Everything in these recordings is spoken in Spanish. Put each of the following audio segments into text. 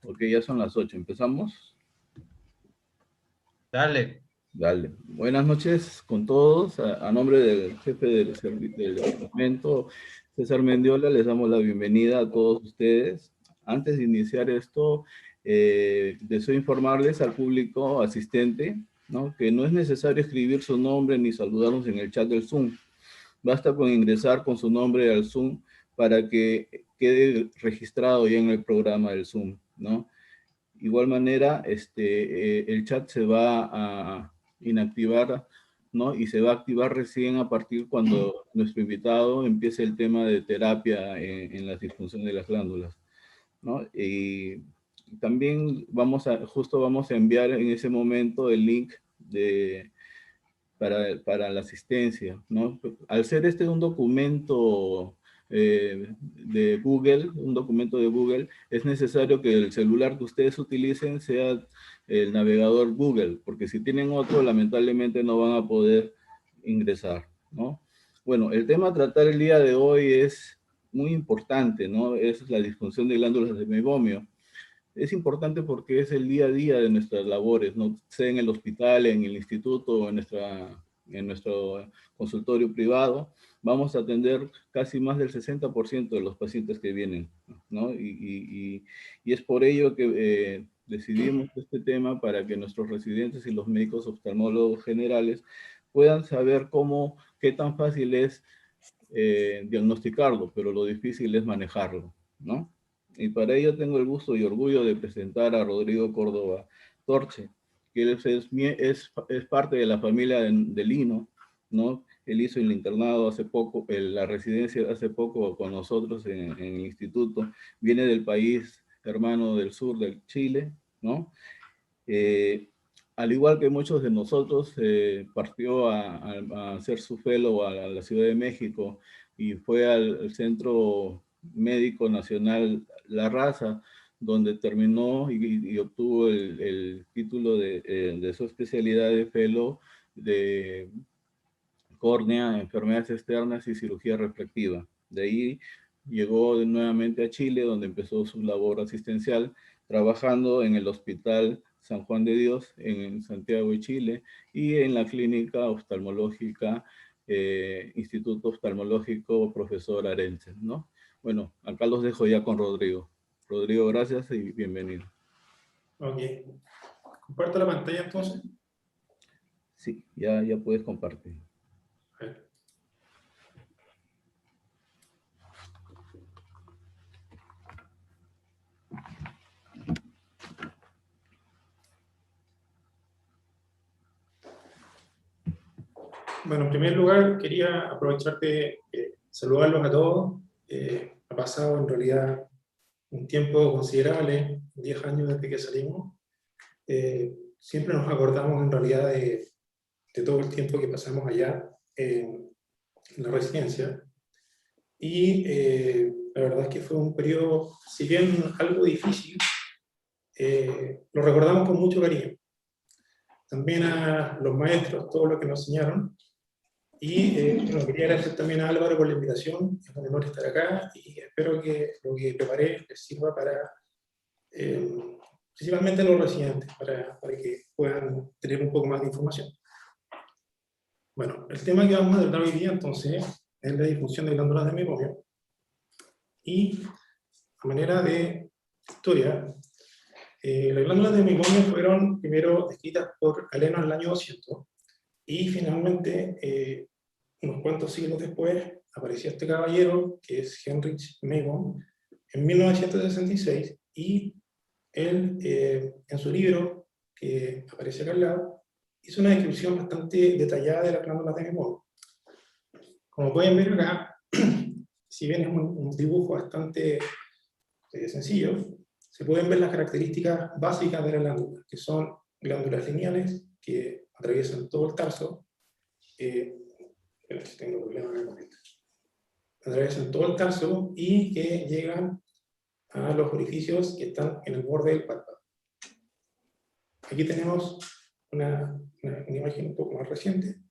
Ok, ya son las 8. ¿Empezamos? Dale. Dale. Buenas noches con todos. A nombre del jefe del departamento, César Mendiola, les damos la bienvenida a todos ustedes. Antes de iniciar esto, deseo informarles al público asistente, ¿no?, que no es necesario escribir su nombre ni saludarnos en el chat del Zoom. Basta con ingresar con su nombre al Zoom para que quede registrado ya en el programa del Zoom, ¿no? Igual manera, el chat se va a inactivar, ¿no? Y se va a activar recién a partir cuando nuestro invitado empiece el tema de terapia en la disfunción de las glándulas, ¿no? Y también justo vamos a enviar en ese momento el link para la asistencia, ¿no? Al ser este un documento de Google, un documento de Google, es necesario que el celular que ustedes utilicen sea el navegador Google, porque si tienen otro, lamentablemente no van a poder ingresar, ¿no? Bueno, el tema a tratar el día de hoy es muy importante, ¿no? Es la disfunción de glándulas de meiomio. Es importante porque es el día a día de nuestras labores, ¿no? Sea en el hospital, en el instituto, o en nuestro consultorio privado. Vamos a atender casi más del 60% de los pacientes que vienen, ¿no? Y es por ello que decidimos este tema, para que nuestros residentes y los médicos oftalmólogos generales puedan saber qué tan fácil es diagnosticarlo, pero lo difícil es manejarlo, ¿no? Y para ello tengo el gusto y orgullo de presentar a Rodrigo Córdoba Torche, que él es parte de la familia de Lino, ¿no? Él hizo el internado hace poco, la residencia hace poco con nosotros en el instituto. Viene del país hermano del sur del Chile, ¿no? Al igual que muchos de nosotros, partió a hacer su fellow a la Ciudad de México y fue al Centro Médico Nacional La Raza, donde terminó y obtuvo el título de su especialidad de fellow de córnea, enfermedades externas y cirugía refractiva. De ahí llegó nuevamente a Chile, donde empezó su labor asistencial, trabajando en el Hospital San Juan de Dios, en Santiago de Chile, y en la clínica oftalmológica, Instituto Oftalmológico Profesor Arences, ¿no? Bueno, acá los dejo ya con Rodrigo. Rodrigo, gracias y bienvenido. Ok. ¿Comparto la pantalla entonces? Sí, ya puedes compartir. Bueno, en primer lugar, quería aprovechar de saludarlos a todos. Ha pasado en realidad un tiempo considerable, 10 años desde que salimos. Siempre nos acordamos en realidad de todo el tiempo que pasamos allá en la residencia. Y la verdad es que fue un periodo, si bien algo difícil, lo recordamos con mucho cariño. También a los maestros, todo lo que nos enseñaron. Y bueno, quería agradecer también a Álvaro por la invitación. Es un honor estar acá y espero que lo que preparé les sirva para, principalmente a los residentes, para que puedan tener un poco más de información. Bueno, el tema que vamos a tratar hoy día entonces es la disfunción de glándulas de meiomio. Y a manera de historia, las glándulas de meiomio fueron primero descritas por Galeno en el año 200, y finalmente, unos cuantos siglos después, apareció este caballero, que es Heinrich Meibohm, en 1966, y él, en su libro, que aparece acá al lado, hizo una descripción bastante detallada de las glándulas de meiomio. Como pueden ver acá, si bien es un dibujo bastante sencillo, se pueden ver las características básicas de la glándula, que son glándulas lineales que atraviesan todo el tarso. Si tengo problemas con esto. Atraviesan todo el tarso y que llegan a los orificios que están en el borde del párpado. Aquí tenemos una imagen un poco más reciente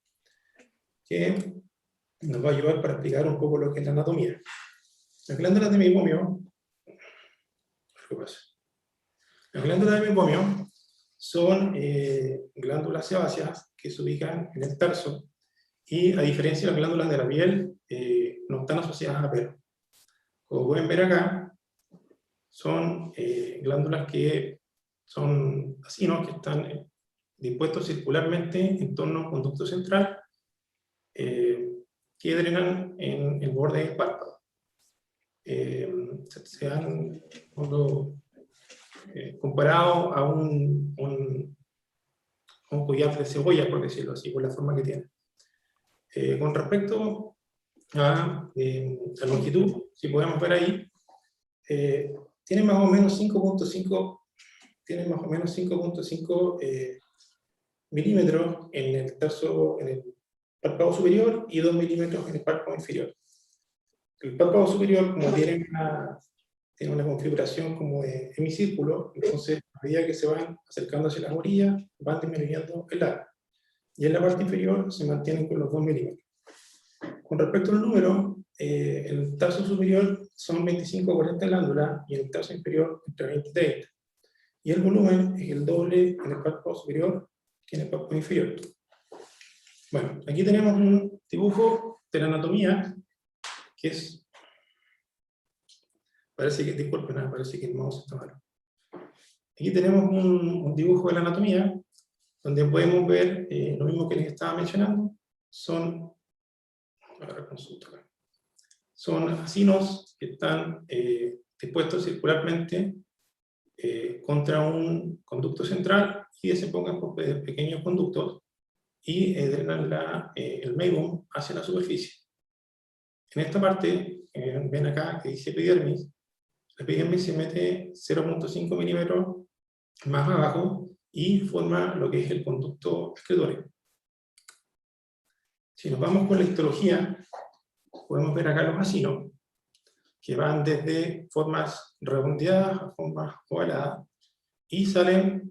que nos va a ayudar para explicar un poco lo que es la anatomía. Las glándulas de meiomio, ¿qué pasa? Las glándulas de mecomio son glándulas sebáceas que se ubican en el tarso y, a diferencia de las glándulas de la piel, no están asociadas a pelo. Como pueden ver acá, son glándulas que son acinos, que están dispuestos circularmente en torno a un conducto central que drenan en el borde del párpado. Se han comparado a un collar de cebolla, por decirlo así, por la forma que tiene. Con respecto a la longitud, si podemos ver ahí, tiene más o menos 5.5 milímetros en el tarso, en el párpado superior, y 2 milímetros en el párpado inferior. El párpado superior, como tiene una configuración como de hemicírculo, entonces a medida que se van acercando hacia las orillas, van disminuyendo el largo. Y en la parte inferior se mantienen con los 2 milímetros. Con respecto al número, el tarso superior son 25 a 40 glándulas, y en el tarso inferior entre 20 y 30. Y el volumen es el doble en el párpado superior que en el párpado inferior. Bueno, aquí tenemos un dibujo de la anatomía, que es... parece que el mouse está malo. Aquí tenemos un dibujo de la anatomía, donde podemos ver lo mismo que les estaba mencionando. Son acinos que están dispuestos circularmente contra un conducto central, y desembocan por pequeños conductos y drenan el meibum hacia la superficie. En esta parte, ven acá que dice epidermis. La epidermis se mete 0.5 milímetros más abajo y forma lo que es el conducto excretorio. Si nos vamos con la histología, podemos ver acá los acinos, que van desde formas redondeadas a formas ovaladas, y salen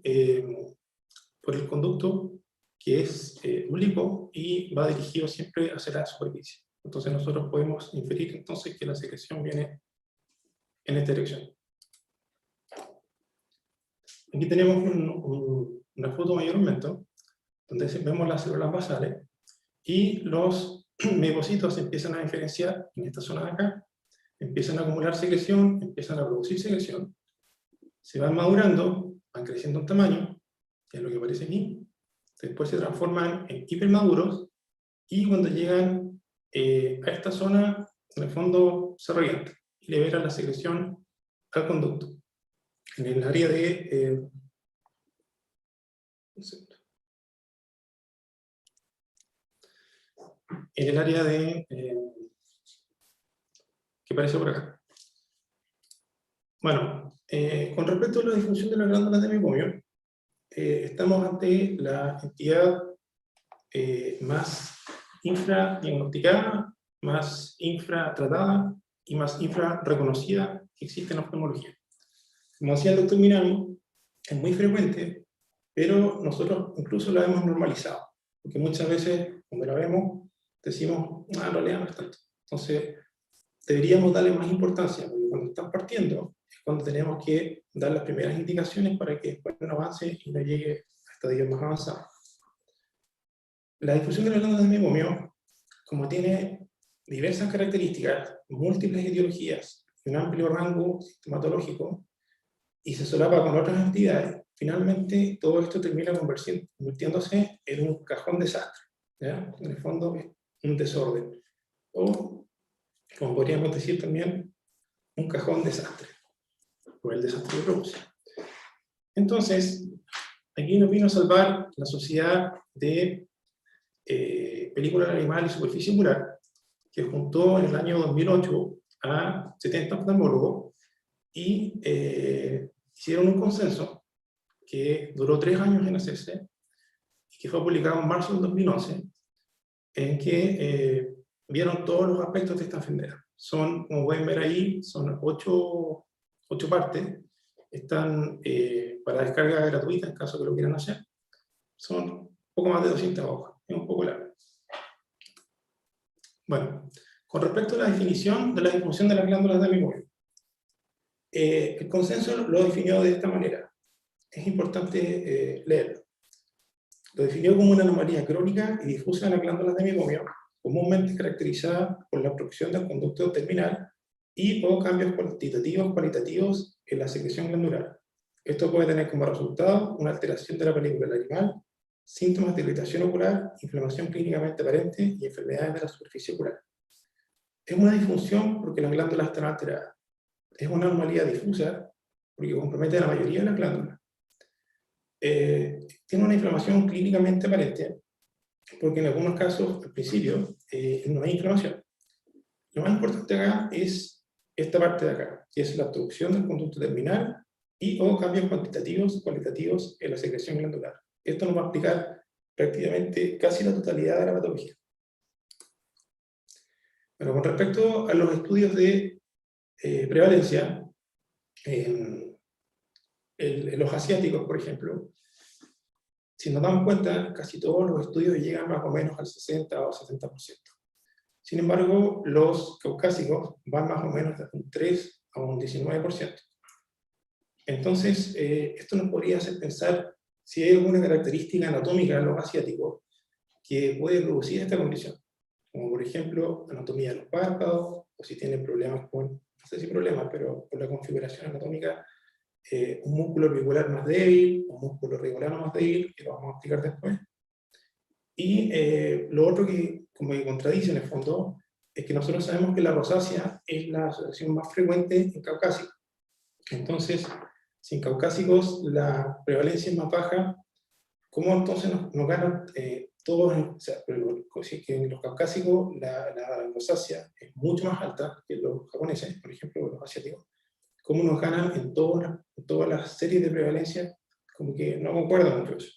por el conducto, que es un lipo, y va dirigido siempre hacia la superficie. Entonces nosotros podemos inferir entonces que la secreción viene en esta dirección. Aquí tenemos una foto mayor aumento, donde vemos las células basales, y los megocitos empiezan a diferenciar en esta zona de acá, empiezan a acumular secreción, empiezan a producir secreción, se van madurando, van creciendo en tamaño, que es lo que aparece aquí, después se transforman en hipermaduros, y cuando llegan a esta zona, en el fondo se revientan y liberan la secreción al conducto. En el área de que aparece por acá. Bueno, con respecto a la disfunción de las glándulas de mecomio, estamos ante la entidad más infradiagnosticada, más infratratada y más infrarreconocida que existe en la oftalmología. Como decía el doctor Minami, es muy frecuente, pero nosotros incluso la hemos normalizado, porque muchas veces cuando la vemos decimos, en realidad no es tanto. Entonces deberíamos darle más importancia, porque cuando están partiendo es cuando tenemos que dar las primeras indicaciones para que después no avance y no llegue a estadios más avanzados. La difusión de las glándulas de mecomio, como tiene diversas características, múltiples etiologías y un amplio rango sistematológico, y se solapa con otras entidades, finalmente todo esto termina convirtiéndose en un cajón desastre, ¿ya? En el fondo es un desorden, o como podríamos decir también, un cajón desastre, por el desastre que produce. Entonces, aquí nos vino a salvar la Sociedad de Película Animal y Superficie Ocular, que juntó en el año 2008 a 70 oftalmólogos y hicieron un consenso que duró 3 años en hacerse y que fue publicado en marzo del 2011, en que vieron todos los aspectos de esta enfermedad. Son, como pueden ver ahí, son 8 partes, están para descarga gratuita en caso que lo quieran hacer. Son un poco más de 200 hojas, es un poco largo. Bueno, con respecto a la definición de la disfunción de las glándulas de mecomio, el consenso lo definió de esta manera. es importante leerlo. Lo definió como una anomalía crónica y difusa en las glándulas de meiomio, comúnmente caracterizada por la obstrucción del conducto terminal y o cambios cuantitativos cualitativos en la secreción glandular. Esto puede tener como resultado una alteración de la película lacrimal, síntomas de irritación ocular, inflamación clínicamente aparente y enfermedades de la superficie ocular. Es una disfunción porque las glándulas están alteradas. Es una anomalía difusa porque compromete a la mayoría de las glándulas. Tiene una inflamación clínicamente aparente porque en algunos casos, al principio, no hay inflamación. Lo más importante acá es esta parte de acá, que es la obstrucción del conducto terminal y o cambios cuantitativos, cualitativos en la secreción glandular. Esto nos va a explicar prácticamente casi la totalidad de la patología. Bueno, con respecto a los estudios de prevalencia, en los asiáticos, por ejemplo, si nos damos cuenta, casi todos los estudios llegan más o menos al 60 o 70%. Sin embargo, los caucásicos van más o menos de un 3 a un 19%. Entonces, esto nos podría hacer pensar si hay alguna característica anatómica en los asiáticos que puede producir esta condición. Como por ejemplo, anatomía de los párpados, o si tienen problemas con, no sé si problemas, pero con la configuración anatómica, un músculo orbicular más débil, un músculo radicular más débil, que lo vamos a explicar después. Y lo otro que como que contradice en el fondo es que nosotros sabemos que la rosácea es la asociación más frecuente en caucásicos. Entonces, si en caucásicos la prevalencia es más baja, ¿cómo entonces nos ganan todos? O sea, si que en los caucásicos la rosácea es mucho más alta que los japoneses, por ejemplo, los asiáticos. ¿Cómo nos ganan en todas las series de prevalencia? Como que no concuerdan mucho eso.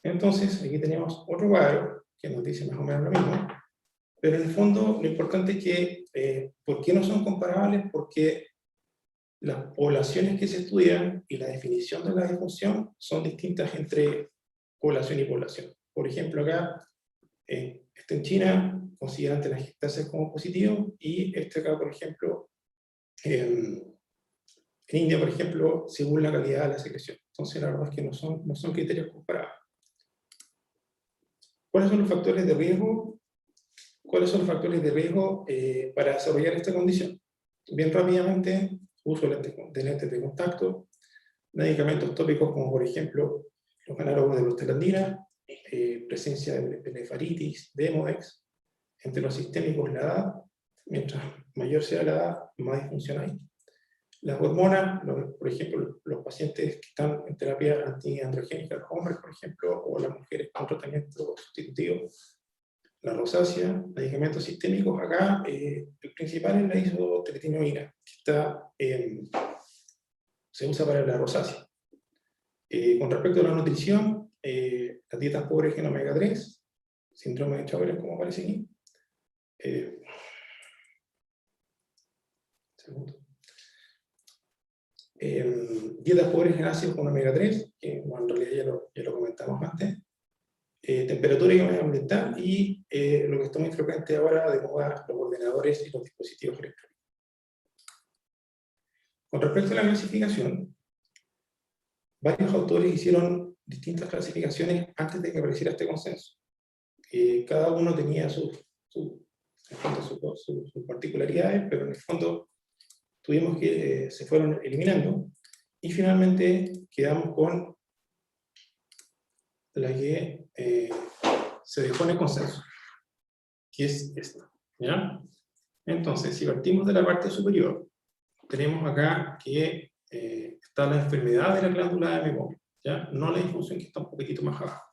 Entonces, aquí tenemos otro cuadro que nos dice más o menos lo mismo, pero en el fondo lo importante es que, ¿por qué no son comparables? Porque las poblaciones que se estudian y la definición de la disfunción son distintas entre población y población. Por ejemplo, acá, este en China, consideran telangiectasias como positivo, y este acá, por ejemplo, en India, por ejemplo, según la calidad de la secreción. Entonces, la verdad es que no son criterios comparables. ¿Cuáles son los factores de riesgo? ¿Cuáles son los factores de riesgo para desarrollar esta condición? Bien rápidamente, uso de lentes de contacto, medicamentos tópicos como por ejemplo los análogos de prostaglandina, presencia de blefaritis, de Demodex, entre los sistémicos la edad, mientras mayor sea la edad, más disfunción hay. Las hormonas, por ejemplo, los pacientes que están en terapia antiandrogénica, los hombres, por ejemplo, o las mujeres con tratamiento sustitutivo, la rosácea, medicamentos sistémicos, acá el principal es la isotretinoína, que se usa para la rosácea. Con respecto a la nutrición, las dietas pobres en omega 3, síndrome de Chauvin, como aparece aquí. Dietas pobres en ácidos con omega 3, que bueno, en realidad ya lo comentamos antes. Temperatura y ambiental, y lo que está muy frecuente ahora de moda, los ordenadores y los dispositivos electrónicos. Con respecto a la clasificación, varios autores hicieron distintas clasificaciones antes de que apareciera este consenso. Cada uno tenía sus particularidades, pero en el fondo tuvimos que se fueron eliminando, y finalmente quedamos con la que se dejó en el consenso, que es esta, ¿ya? Entonces, si partimos de la parte superior, tenemos acá que está la enfermedad de la glándula de meiomio, ¿ya? No la disfunción, que está un poquitito más abajo.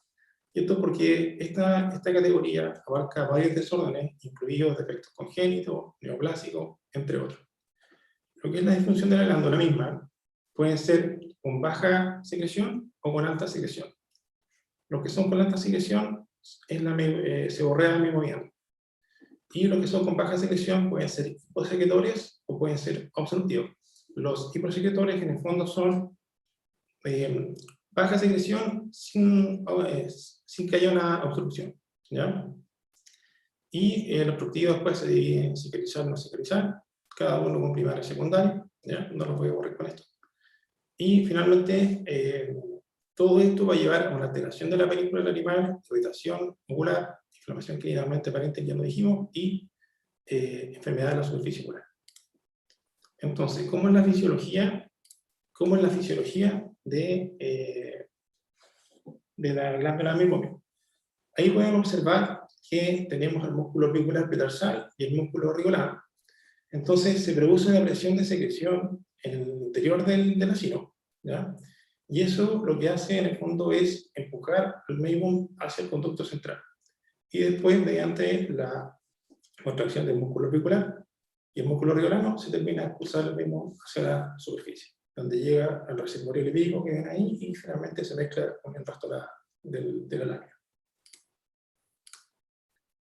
Y esto porque esta categoría abarca varios desórdenes, incluidos defectos congénitos, neoplásicos, entre otros. Lo que es la disfunción de la glándula misma pueden ser con baja secreción o con alta secreción. Los que son con alta secreción es la seborrea meibomiana. Y los que son con baja secreción pueden ser hiposecretores o pueden ser obstructivos. Los hiposecretores en el fondo son baja secreción sin que haya una obstrucción, ¿ya? Y el obstructivo después se divide en cicatrizar y no cicatrizar, cada uno con primaria y secundaria, ¿ya? No lo voy a borrar con esto. Y finalmente, todo esto va a llevar a una alteración de la película del animal, irritación ocular, inflamación clínicamente aparente, ya lo dijimos, y enfermedad de la superficie ocular. Entonces, ¿cómo es la fisiología? ¿Cómo es la fisiología de la glándula de meiomio? Ahí podemos observar que tenemos el músculo orbicular pretarsal y el músculo orbicular. Entonces se produce una presión de secreción en el interior del acino, ¿ya? Y eso lo que hace en el fondo es empujar el meibum hacia el conducto central. Y después, mediante la contracción del músculo orbicular y el músculo orbiculano, se termina de expulsar el meibum hacia la superficie, donde llega al reservorio lipídico que ven ahí y finalmente se mezcla con el resto de la lámina.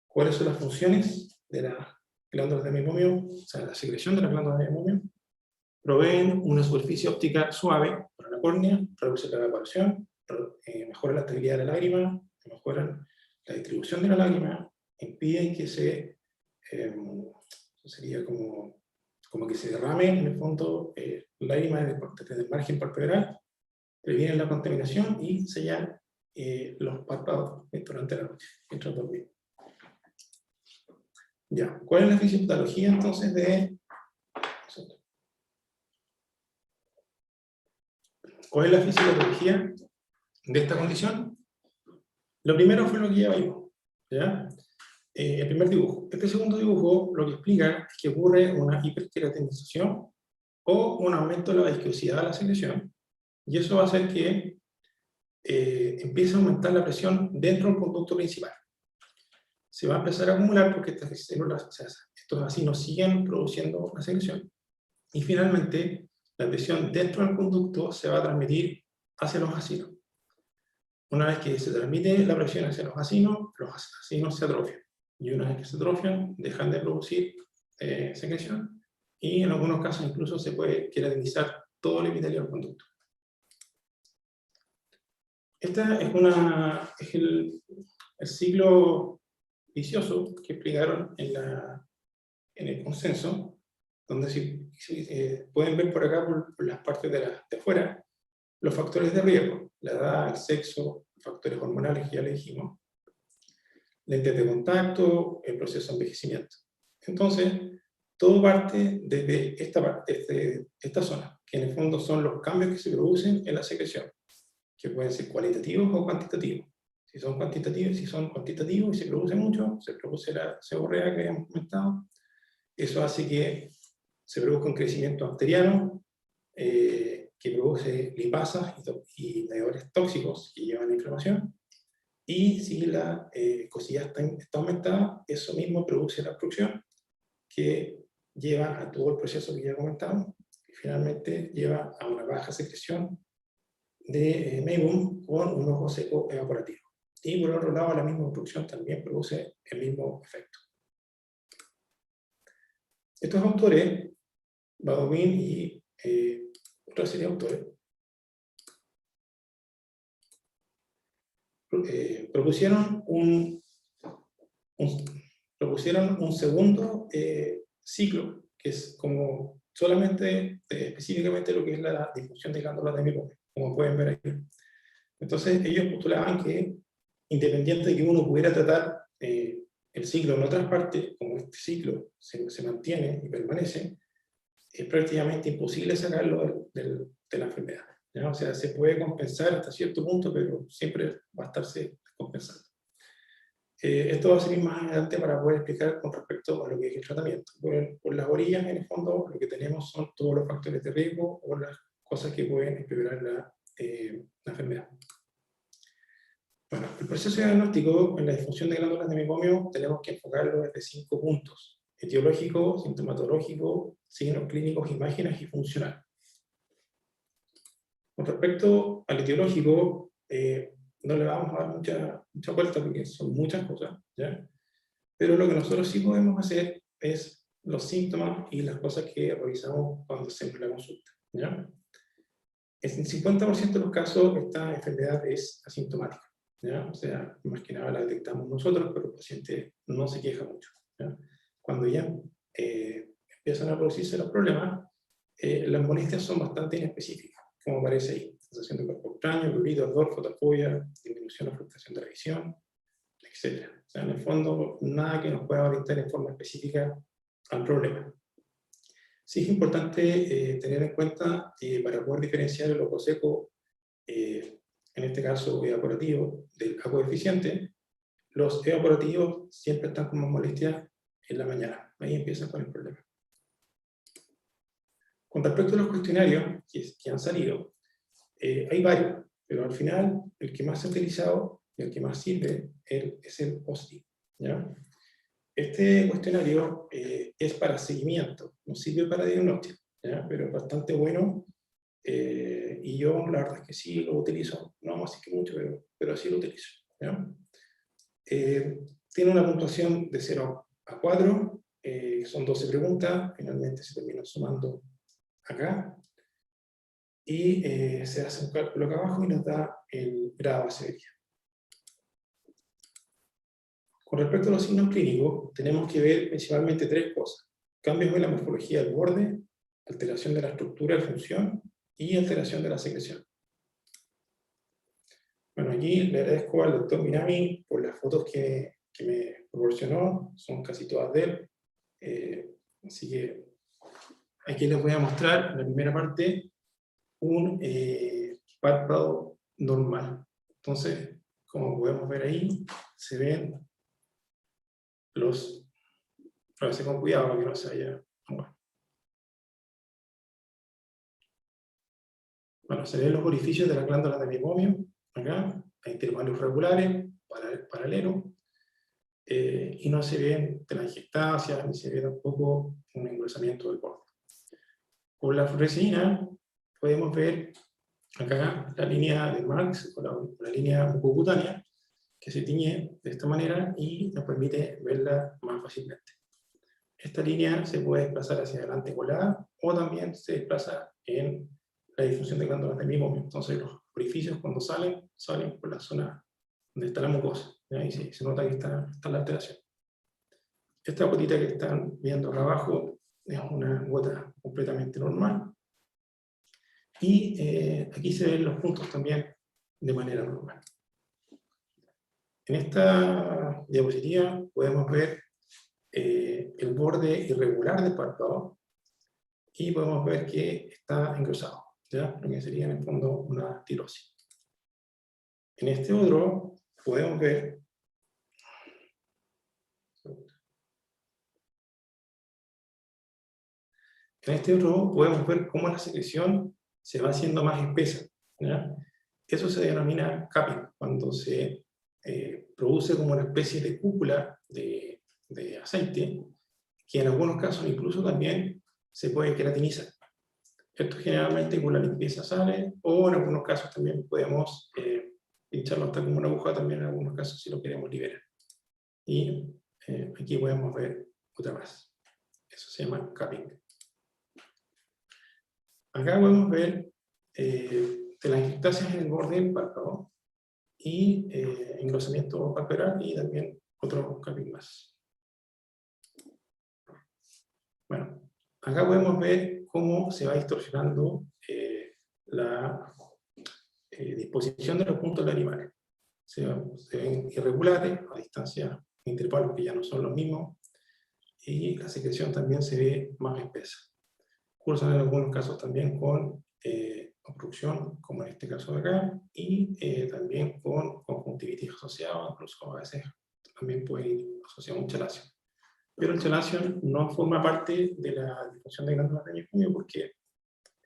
¿Cuáles son las funciones de las glándulas de meibomio? O sea, la secreción de las glándulas de meibomio. Proveen una superficie óptica suave para la córnea, reduce la evaporación, mejora la estabilidad de la lágrima, mejoran la distribución de la lágrima, impiden que sería como que se derrame en el fondo la lágrima desde el margen palpebral, previenen la contaminación y sellan los párpados durante la noche, mientras dormimos. Ya, ¿cuál es la fisiopatología entonces ¿Cuál es la fisiopatología de esta condición? Lo primero fue lo que ya vimos, ¿ya? El primer dibujo. Este segundo dibujo lo que explica es que ocurre una hiperqueratinización o un aumento de la viscosidad de la secreción, y eso va a hacer que empiece a aumentar la presión dentro del conducto principal. Se va a empezar a acumular porque estas células, o sea, estos acinos siguen produciendo la secreción, y finalmente la presión dentro del conducto se va a transmitir hacia los acinos. Una vez que se transmite la presión hacia los acinos se atrofian. Y una vez que se atrofian, dejan de producir secreción, y en algunos casos incluso se puede queratinizar todo el epitelio del conducto. Este es el ciclo vicioso que explicaron en el consenso, donde pueden ver por acá, por las partes de afuera, los factores de riesgo: la edad, el sexo, factores hormonales que ya le dijimos, lentes de contacto, el proceso de envejecimiento. Entonces, todo parte desde esta zona, que en el fondo son los cambios que se producen en la secreción, que pueden ser cualitativos o cuantitativos. Si son cuantitativos y se produce mucho, se produce la seborrea que habíamos comentado. Eso hace que se produzca un crecimiento bacteriano que produce lipasas y mediadores tóxicos que llevan a la inflamación. Y si la viscosidad está aumentada, eso mismo produce la obstrucción, que lleva a todo el proceso que ya comentamos, y finalmente lleva a una baja secreción de meibum con un ojo seco evaporativo. Y por otro lado, la misma obstrucción también produce el mismo efecto. Estos autores, Badovin y otra serie de autores, propusieron un segundo ciclo, que es como solamente, específicamente lo que es la disfunción de glándulas de meibomio, como pueden ver aquí. Entonces ellos postulaban que, independiente de que uno pudiera tratar el ciclo en otras partes, como este ciclo se mantiene y permanece, es prácticamente imposible sacarlo de la enfermedad, ¿ya? O sea, se puede compensar hasta cierto punto, pero siempre va a estarse compensando. Esto va a servir más adelante para poder explicar con respecto a lo que es el tratamiento. Por las orillas, en el fondo, lo que tenemos son todos los factores de riesgo o las cosas que pueden empeorar la enfermedad. Bueno, el proceso diagnóstico en la disfunción de glándulas de meibomio tenemos que enfocarlo desde 5 puntos: etiológico, sintomatológico, signos clínicos, imágenes y funcional. Con respecto al etiológico, no le vamos a dar mucha vuelta porque son muchas cosas, ¿ya? Pero lo que nosotros sí podemos hacer es los síntomas y las cosas que revisamos cuando hacemos la consulta, ¿ya? En el 50% de los casos esta enfermedad es asintomática, ¿ya? O sea, más que nada la detectamos nosotros, pero el paciente no se queja mucho, ¿ya? Cuando ya empiezan a producirse los problemas, las molestias son bastante inespecíficas, como aparece ahí. Sensación de cuerpo extraño, prurito, ardor, fotofobia, disminución o fluctuación de la visión, etc. O sea, en el fondo, nada que nos pueda orientar en forma específica al problema. Sí es importante tener en cuenta, para poder diferenciar el ojo seco, en este caso evaporativo, del acueficiente, los evaporativos siempre están con más molestia en la mañana. Ahí empiezan con el problema. Con respecto a los cuestionarios que han salido, hay varios, pero al final el que más se ha utilizado y el que más sirve es el OSDI, ¿ya? Este cuestionario es para seguimiento, no sirve para diagnóstico, ¿ya? Pero es bastante bueno, y yo la verdad es que sí lo utilizo, no así que mucho, pero sí lo utilizo, ¿ya? Tiene una puntuación de 0 a 4, son 12 preguntas, finalmente se terminan sumando acá, y se hace un cálculo acá abajo y nos da el grado de severidad. Con respecto a los signos clínicos, tenemos que ver principalmente tres cosas: cambios en la morfología del borde, alteración de la estructura de función y alteración de la secreción. Bueno, aquí le agradezco al doctor Minami por las fotos que me proporcionó, son casi todas de él. Así que aquí les voy a mostrar en la primera parte un párpado normal. Entonces, como podemos ver ahí, se ven los... A veces con cuidado para que no se vaya... Bueno, se ven los orificios de las glándulas de mecomio, acá, hay intervalos regulares, paralelos, y no se ven telangiectasias, ni se ve tampoco un engrosamiento del borde. Con la fluoresceína podemos ver acá la línea de Marx, o la línea mucocutánea, que se tiñe de esta manera y nos permite verla más fácilmente. Esta línea se puede desplazar hacia adelante colada, o también se desplaza en la disfunción de glándulas de mecomio. Entonces los orificios cuando salen por la zona donde está la mucosa, y ahí se nota que está la alteración. Esta gotita que están viendo acá abajo es una gota completamente normal, y aquí se ven los puntos también de manera normal. En esta diapositiva podemos ver el borde irregular del párpado, y podemos ver que está engrosado, ¿ya? Lo que sería en el fondo una tirosis. En este otro podemos ver cómo la secreción se va haciendo más espesa, ¿ya? Eso se denomina capping, cuando se produce como una especie de cúpula de aceite, que en algunos casos incluso también se puede queratinizar. Esto generalmente con la limpieza sale, o en algunos casos también podemos pincharlo hasta como una aguja, también en algunos casos si lo queremos liberar. Y aquí podemos ver otra más. Eso se llama capping. Acá podemos ver telangiectasias en el borde del párpado, y engrosamiento palpebral, y también otro capping más. Bueno, acá podemos ver cómo se va distorsionando la disposición de los puntos larimales. Se ven irregulares, a distancia de intervalos que ya no son los mismos, y la secreción también se ve más espesa. Cursan en algunos casos también con obstrucción, como en este caso de acá, y también con conjuntivitis asociada, incluso a veces también puede ir asociado a un chalacio. Pero el chalacio no forma parte de la disfunción de glándulas de mecomio, porque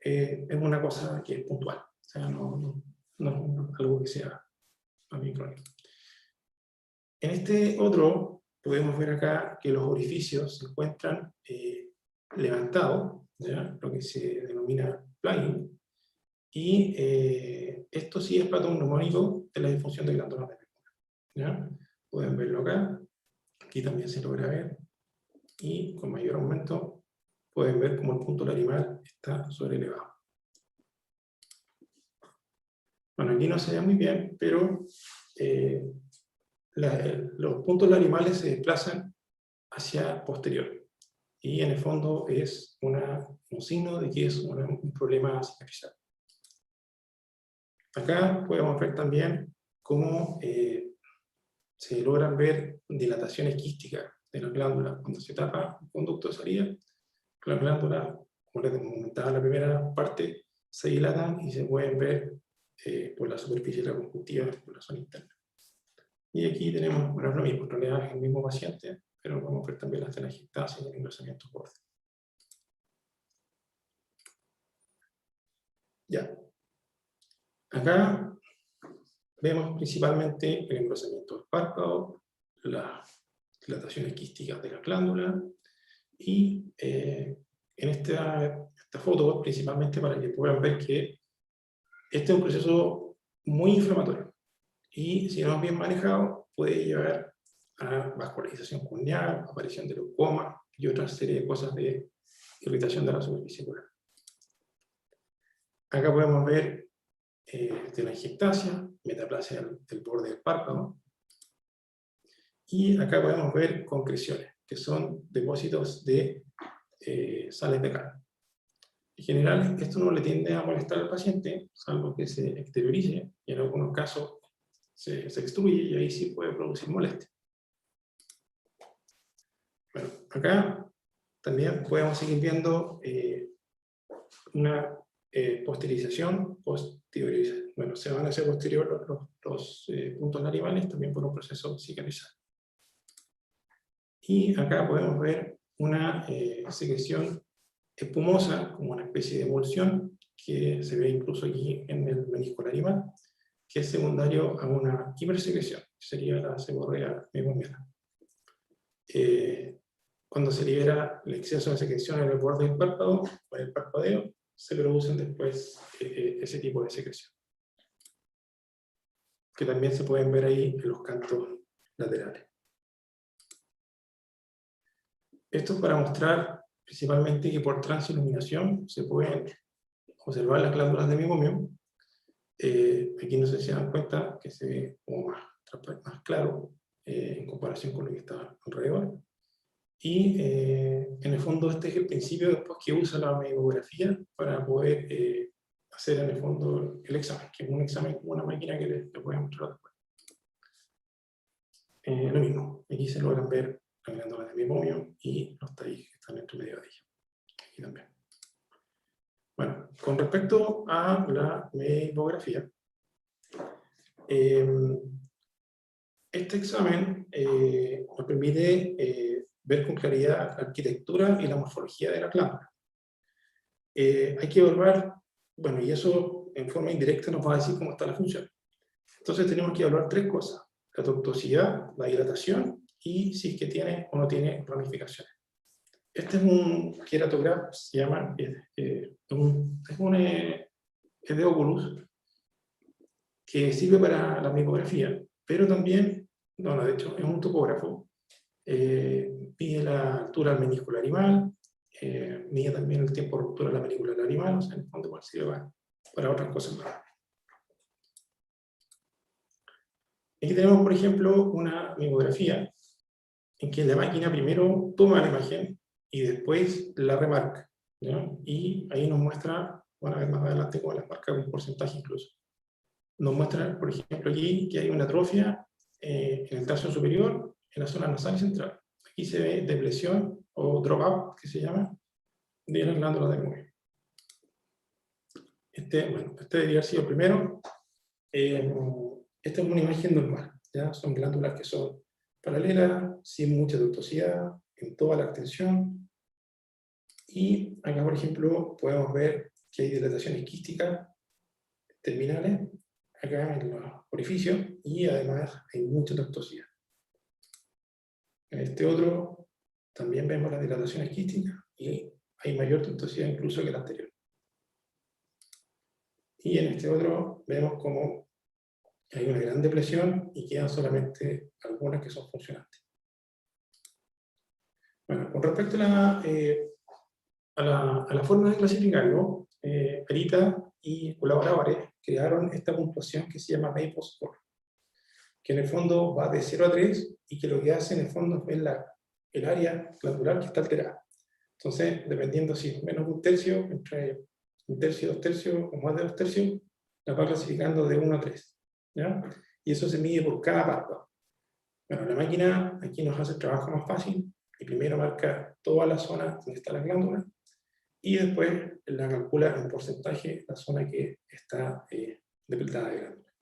es una cosa que es puntual, o sea, no es algo que sea a mí crónico. En este otro podemos ver acá que los orificios se encuentran levantados, ¿ya? Lo que se denomina plugging, y esto sí es patrón neumónico de la disfunción de glándulas de mecomio, ¿ya? Pueden verlo acá, aquí también se logra ver, y con mayor aumento pueden ver cómo el punto larimal está sobrelevado. Bueno, aquí no se ve muy bien, pero los puntos larimales se desplazan hacia posterior, y en el fondo es un signo de que es un problema cicatrizal. acá podemos ver también cómo se logran ver dilataciones quísticas de la glándula cuando se tapa un conducto de salida. La glándula, como les comentaba en la primera parte, se dilatan y se pueden ver por la superficie de la conjuntiva, por la zona interna. Y aquí tenemos, bueno, es lo mismo, en realidad es el mismo paciente, pero vamos a ver también las telangiectasias y el engrosamiento borde. Ya. Acá vemos principalmente el engrosamiento del párpado, las dilataciones quísticas de la glándula, y en esta foto, principalmente para que puedan ver que este es un proceso muy inflamatorio, y si no es bien manejado, puede llevar a vascularización corneal, aparición de leucoma y otra serie de cosas de irritación de la superficie ocular. Acá podemos ver telangiectasia, metaplasia del borde del párpado, y acá podemos ver concreciones, que son depósitos de sales de cal. En general, esto no le tiende a molestar al paciente, salvo que se exteriorice, y en algunos casos se extruye, y ahí sí puede producir molestia. Bueno, acá también podemos seguir viendo una posterización, bueno, se van a hacer posterior los puntos narivales también por un proceso cicatrizal. Y acá podemos ver una secreción espumosa, como una especie de emulsión, que se ve incluso aquí en el menisco larimal, que es secundario a una hipersecreción, que sería la seborrea meibomiana. Cuando se libera el exceso de secreción en el borde del párpado, o en el parpadeo, se producen después ese tipo de secreción, que también se pueden ver ahí en los cantos laterales. Esto es para mostrar principalmente que por transiluminación se pueden observar las glándulas de meibomium. Aquí no sé si se dan cuenta que se ve como más claro en comparación con lo que está alrededor. Y en el fondo este es el principio después que usa la meibografía para poder hacer en el fondo el examen, que es un examen como una máquina que les voy a mostrar después. Lo mismo, aquí se logran ver las glándulas de meibomium y los tallos que están entre medio de ellas. Aquí también. Bueno, con respecto a la meibografía, este examen nos permite ver con claridad la arquitectura y la morfología de la glándula. Hay que evaluar, bueno, y eso en forma indirecta nos va a decir cómo está la función. Entonces tenemos que evaluar tres cosas: la tortuosidad, la dilatación y si es que tiene o no tiene ramificaciones. Este es un queratograph, se llama, es de Oculus, que sirve para la micografía, pero también, no, de hecho, es un topógrafo. Mide la altura del menisco larimal, mide también el tiempo de ruptura de la película larimal, o sea, en el fondo igual sirve para otras cosas más. Aquí tenemos, por ejemplo, una micografía en que la máquina primero toma la imagen y después la remarca, ¿no? Y ahí nos muestra, van a ver más adelante cómo las marca con un porcentaje incluso. Nos muestra, por ejemplo, aquí que hay una atrofia en el tarso superior, en la zona nasal y central. Aquí se ve depresión o drop-out, que se llama, de las glándulas de meibomium. Bueno, este debería haber sido el primero. Esta es una imagen normal, ¿ya? Son glándulas que son paralelas, sin mucha tortuosidad, en toda la extensión. Y acá, por ejemplo, podemos ver que hay dilataciones quísticas terminales, acá en los orificios, y además hay mucha tortuosidad. En este otro también vemos las dilataciones quísticas y hay mayor tortuosidad incluso que la anterior. Y en este otro vemos como hay una gran depresión y quedan solamente algunas que son funcionantes. Bueno, con respecto a la forma de clasificarlo, Arita y colaboradores crearon esta puntuación que se llama Maple Score, que en el fondo va de 0 a 3 y que lo que hace en el fondo es ver el área glandular que está alterada. Entonces, dependiendo si es menos de un tercio, entre un tercio y 2 tercios, o más de 2 tercios, la va clasificando de 1 a 3, ¿ya? Y eso se mide por cada párpado. Bueno, la máquina aquí nos hace el trabajo más fácil, y primero marca toda la zona donde está la glándula, y después la calcula en porcentaje la zona que está depletada de glándula.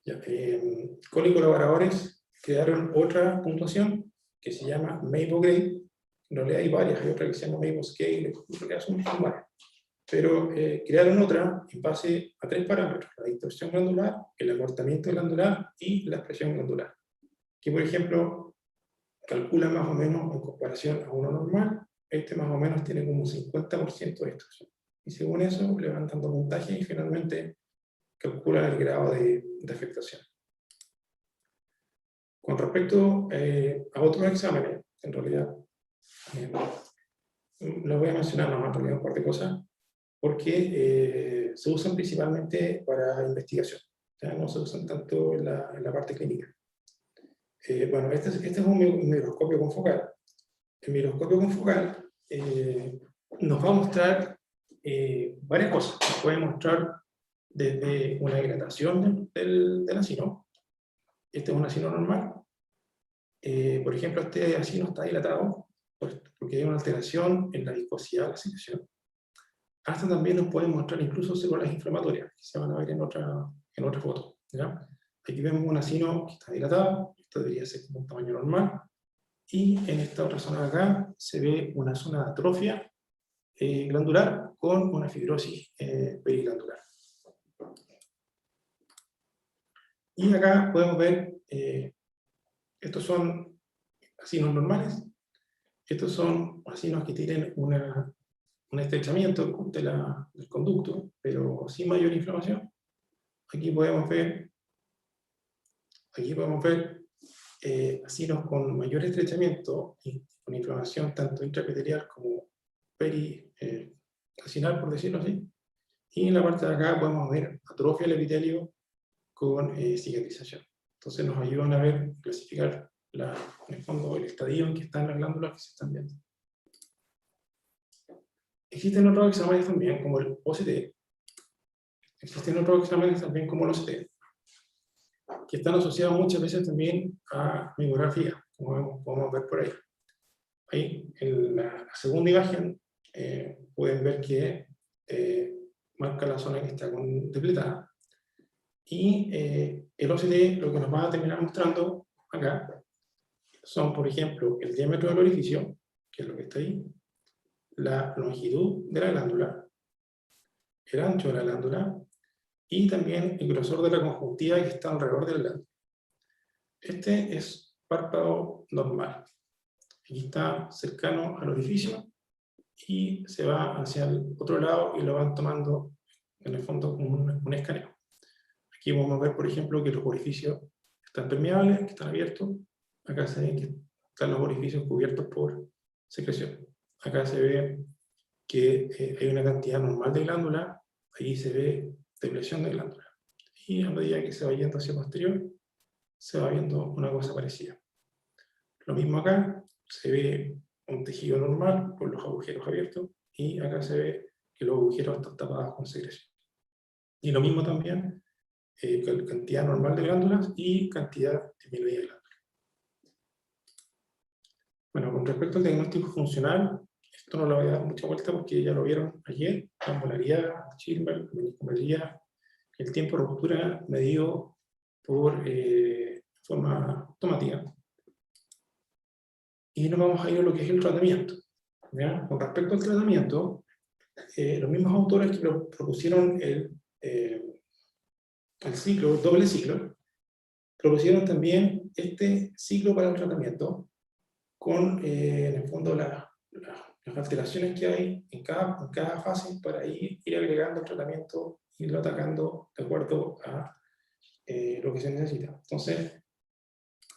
Ya, Cole y colaboradores crearon otra puntuación que se llama Maple Grade. En realidad hay varias, hay otra que se llama Maple Scale, en realidad son varias. Pero crearon otra en base a 3 parámetros: la distorsión glandular, el acortamiento glandular y la expresión glandular, que por ejemplo calcula más o menos en comparación a uno normal. Este más o menos tiene como un 50% de distorsión, y según eso le van dando puntaje y finalmente calculan el grado de afectación. Con respecto a otros exámenes, en realidad lo voy a mencionar nomás porque hay un par de cosas, porque se usan principalmente para investigación, ¿ya? No se usan tanto en la parte clínica. Bueno, este es un microscopio confocal. El microscopio confocal nos va a mostrar varias cosas. Nos puede mostrar desde una dilatación del acino. Este es un acino normal. Por ejemplo, este acino está dilatado porque hay una alteración en la viscosidad de la secreción. Hasta también nos pueden mostrar incluso células inflamatorias, que se van a ver en otra foto, ¿ya? Aquí vemos un acino que está dilatado, esto debería ser como un tamaño normal, y en esta otra zona de acá se ve una zona de atrofia glandular con una fibrosis periglandular. Y acá podemos ver, estos son acinos normales, estos son acinos que tienen un estrechamiento del conducto, pero sin mayor inflamación. Aquí podemos ver acinos con mayor estrechamiento y con inflamación tanto intraepitelial como periacinal, por decirlo así. Y en la parte de acá podemos ver atrofia del epitelio con cicatrización. Entonces nos ayudan a ver, clasificar en el fondo el estadio en que están las glándulas que se están viendo. Existen otros exámenes también, como el OCT. Existen otros exámenes también como el OCT, que están asociados muchas veces también a mamografía, como podemos ver por ahí. Ahí, en la segunda imagen, pueden ver que marca la zona que está depletada. Y el OCT lo que nos va a terminar mostrando acá son, por ejemplo, el diámetro del orificio, que es lo que está ahí, la longitud de la glándula, el ancho de la glándula, y también el grosor de la conjuntiva que está alrededor del glándula. Este es párpado normal. Aquí está cercano al orificio y se va hacia el otro lado y lo van tomando en el fondo como un escaneo. Aquí vamos a ver, por ejemplo, que los orificios están permeables, que están abiertos. Acá se ven que están los orificios cubiertos por secreción. Acá se ve que hay una cantidad normal de glándula, ahí se ve depresión de glándula. Y a medida que se va yendo hacia posterior, se va viendo una cosa parecida. Lo mismo acá, se ve un tejido normal con los agujeros abiertos, y acá se ve que los agujeros están tapados con secreción. Y lo mismo también, cantidad normal de glándulas y cantidad disminuida de glándulas. Bueno, con respecto al diagnóstico funcional, esto no lo voy a dar mucha vuelta porque ya lo vieron ayer: la osmolaridad, Schirmer, la meniscometría, el tiempo de ruptura medido por forma automática. Y nos vamos a ir a lo que es el tratamiento, ¿ya? Con respecto al tratamiento, los mismos autores que propusieron el ciclo, el doble ciclo, propusieron también este ciclo para el tratamiento con, en el fondo, las alteraciones que hay en cada fase para ir agregando el tratamiento y irlo atacando de acuerdo a lo que se necesita. Entonces,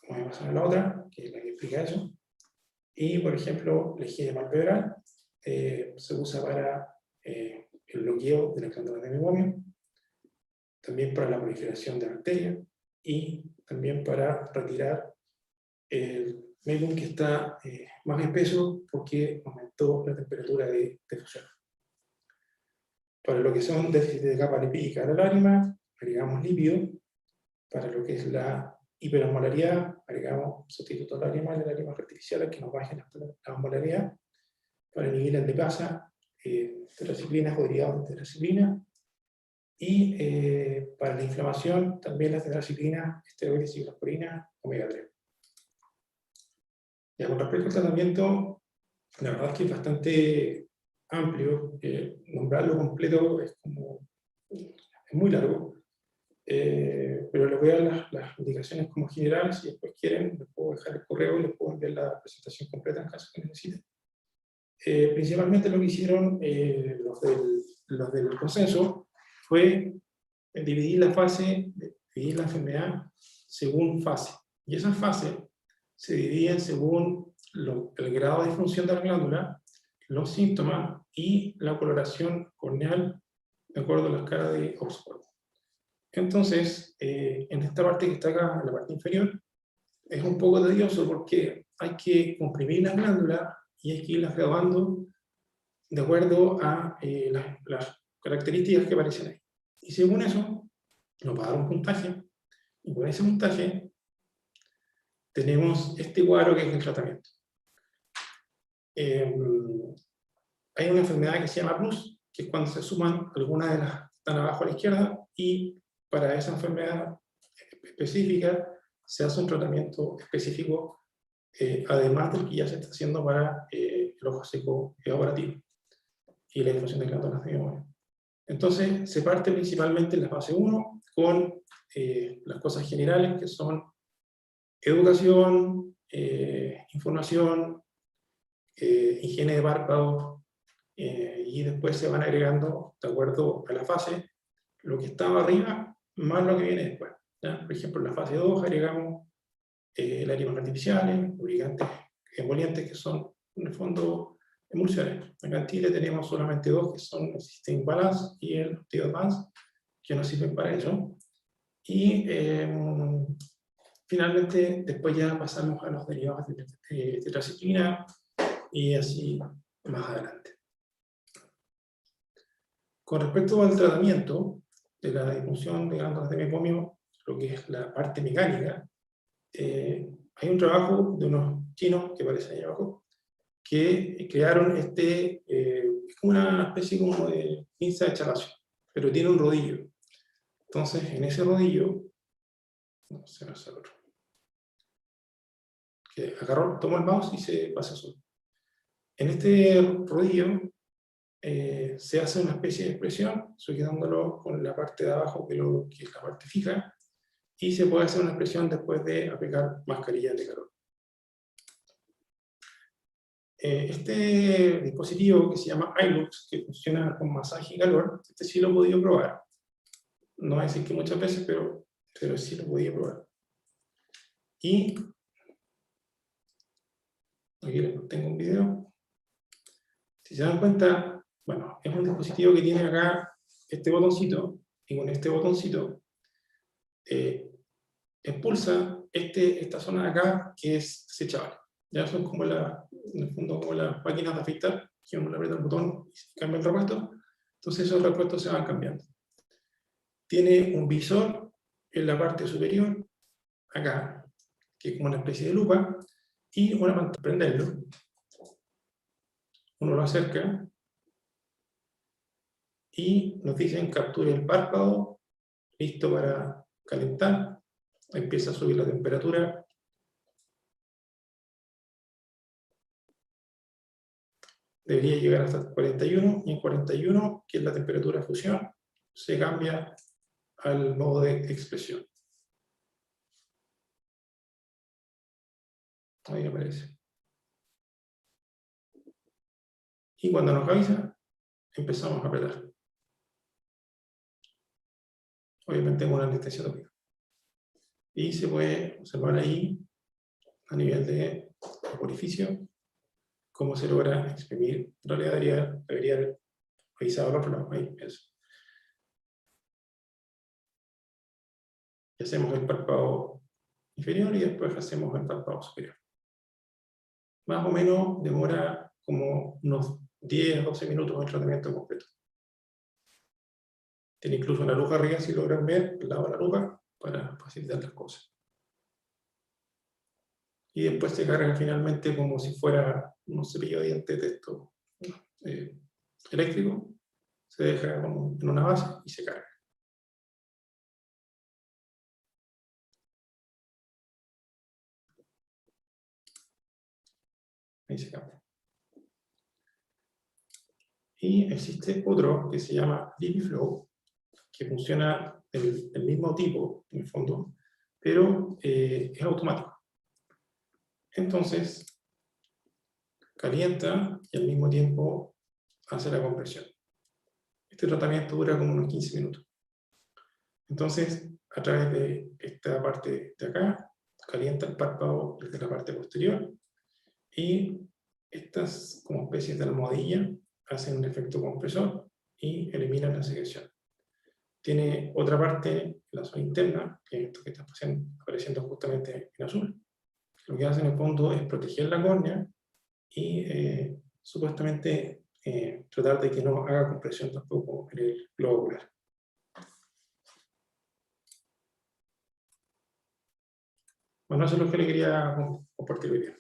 vamos a pasar a la otra, que es la que explica eso. Y, por ejemplo, la higiene palpebral se usa para el bloqueo de las glándulas de meiomio, también para la proliferación de bacterias y también para retirar el meiom que está más espeso porque aumentó la temperatura de fusión. Para lo que son déficits de capa lipídica de la lágrima, agregamos lípido. Para lo que es la hiperosmolaridad, agregamos sustitutos lágrimas artificiales que nos bajen la osmolaridad. Para inhibir la lipasa, tetraciclinas o derivados de tetraciclina. Y para la inflamación, también las tetraciclinas, esteroides, ciclosporina, omega 3. Ya, con respecto al tratamiento, la verdad es que es bastante amplio. Nombrarlo completo es muy largo. Pero les voy a dar las indicaciones como generales. Si después quieren, les puedo dejar el correo y les puedo enviar la presentación completa en caso que necesiten. Principalmente lo que hicieron los del consenso fue dividir dividir la enfermedad según fase. Y esas fases se dividen según el grado de función de la glándula, los síntomas y la coloración corneal de acuerdo a la escala de Oxford. Entonces, en esta parte que está acá, en la parte inferior, es un poco tedioso porque hay que comprimir las glándulas y hay que irlas grabando de acuerdo a las características que aparecen ahí. Y según eso, nos va a dar un puntaje, y con ese puntaje tenemos este cuadro que es el tratamiento. Hay una enfermedad que se llama PLUS, que es cuando se suman algunas de las que están abajo a la izquierda, y para esa enfermedad específica se hace un tratamiento específico, además del que ya se está haciendo para el ojo seco evaporativo y la inflamación de glándulas de memoria. Entonces, se parte principalmente en la fase 1 con las cosas generales, que son educación, información, higiene de párpados, y después se van agregando, de acuerdo a la fase, lo que estaba arriba, más lo que viene después, ¿ya? Por ejemplo, en la fase 2 agregamos lágrimas artificiales, lubricantes emolientes, que son, en el fondo, emulsiones. Acá en Chile tenemos solamente dos, que son el System Balance y el Optio Advance, que nos sirven para eso. Y finalmente, después ya pasamos a los derivados de tetraciclina y así más adelante. Con respecto al tratamiento de la disfunción de glándulas de mecomio, lo que es la parte mecánica, hay un trabajo de unos chinos que aparecen ahí abajo, que crearon es como una especie como de pinza de chalacio, pero tiene un rodillo. Entonces, en ese rodillo, no se me hace otro, que tomo el mouse y se pasa solo. En este rodillo se hace una especie de expresión, sujetándolo con la parte de abajo, que es la parte fija, y se puede hacer una expresión después de aplicar mascarillas de calor. Este dispositivo que se llama iLux, que funciona con masaje y calor, este sí lo he podido probar. No voy a decir que muchas veces, pero sí lo he podido probar. Y aquí les tengo un video. Si se dan cuenta, bueno, es un dispositivo que tiene acá este botoncito, y con este botoncito expulsa esta zona de acá, que es desechable. Ya son como en el fondo, como las máquinas de afeitar, que uno le aprieta el botón y se cambia el repuesto. Entonces esos repuestos se van cambiando. Tiene un visor en la parte superior, acá, que es como una especie de lupa, y una pantalla. Prenderlo, uno lo acerca, y nos dicen capture el párpado, listo para calentar, empieza a subir la temperatura. Debería llegar hasta 41, y en 41, que es la temperatura de fusión, se cambia al modo de expresión. Ahí aparece. Y cuando nos avisa, empezamos a apretar. Obviamente con una anestesia tópica. Y se puede observar ahí, a nivel de orificio, cómo se logra exprimir. En realidad debería haber avisado al otro lado. Ahí, eso. Y hacemos el párpado inferior y después hacemos el párpado superior. Más o menos demora como unos 10-12 minutos el tratamiento completo. Tiene incluso una aguja arriba, si logran ver, al lado de la aguja, para facilitar las cosas. Y después se carga finalmente como si fuera un cepillo de dientes de esto eléctrico. Se deja como en una base y se carga. Ahí se cambia. Y existe otro que se llama LipiFlow, que funciona del mismo tipo, en el fondo, pero es automático. Entonces, calienta y al mismo tiempo hace la compresión. Este tratamiento dura como unos 15 minutos. Entonces, a través de esta parte de acá, calienta el párpado desde la parte posterior y estas como especies de almohadilla hacen un efecto compresor y eliminan la secreción. Tiene otra parte en la zona interna, que es esto que está apareciendo justamente en azul. Lo que hace en el fondo es proteger la córnea y supuestamente tratar de que no haga compresión tampoco en el globo ocular. Bueno, eso es lo que le quería compartir hoy día.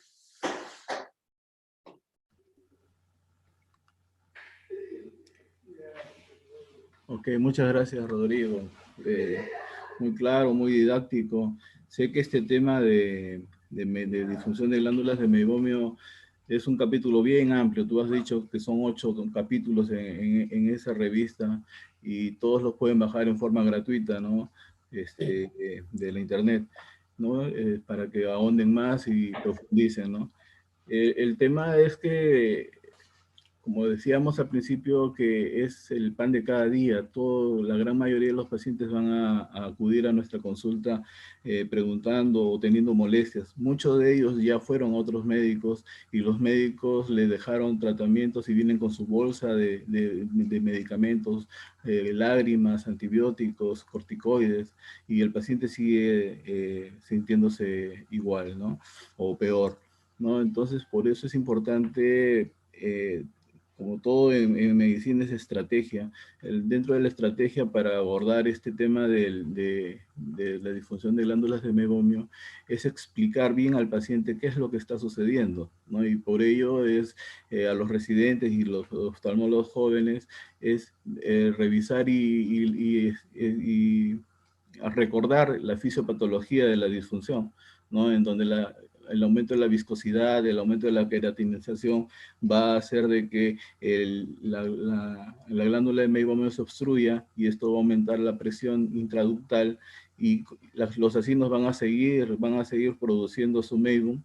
Ok, muchas gracias, Rodrigo. Muy claro, muy didáctico. Sé que este tema de disfunción de glándulas de meibomio es un capítulo bien amplio. Tú has dicho que son 8 capítulos en esa revista y todos los pueden bajar en forma gratuita, ¿no? De la internet, ¿no? Para que ahonden más y profundicen, ¿no? El tema es que, como decíamos al principio, que es el pan de cada día. La gran mayoría de los pacientes van a acudir a nuestra consulta preguntando o teniendo molestias. Muchos de ellos ya fueron a otros médicos y los médicos les dejaron tratamientos y vienen con su bolsa de medicamentos, lágrimas, antibióticos, corticoides, y el paciente sigue sintiéndose igual, ¿no? O peor, ¿no? Entonces, por eso es importante como todo en medicina es estrategia. Dentro de la estrategia para abordar este tema de la disfunción de glándulas de meibomio es explicar bien al paciente qué es lo que está sucediendo, ¿no? Y por ello es a los residentes y los oftalmólogos jóvenes es revisar y a recordar la fisiopatología de la disfunción, ¿no? En donde el aumento de la viscosidad, el aumento de la queratinización va a hacer de que la glándula de meibomio se obstruya y esto va a aumentar la presión intraductal y los acinos van a seguir produciendo su meibum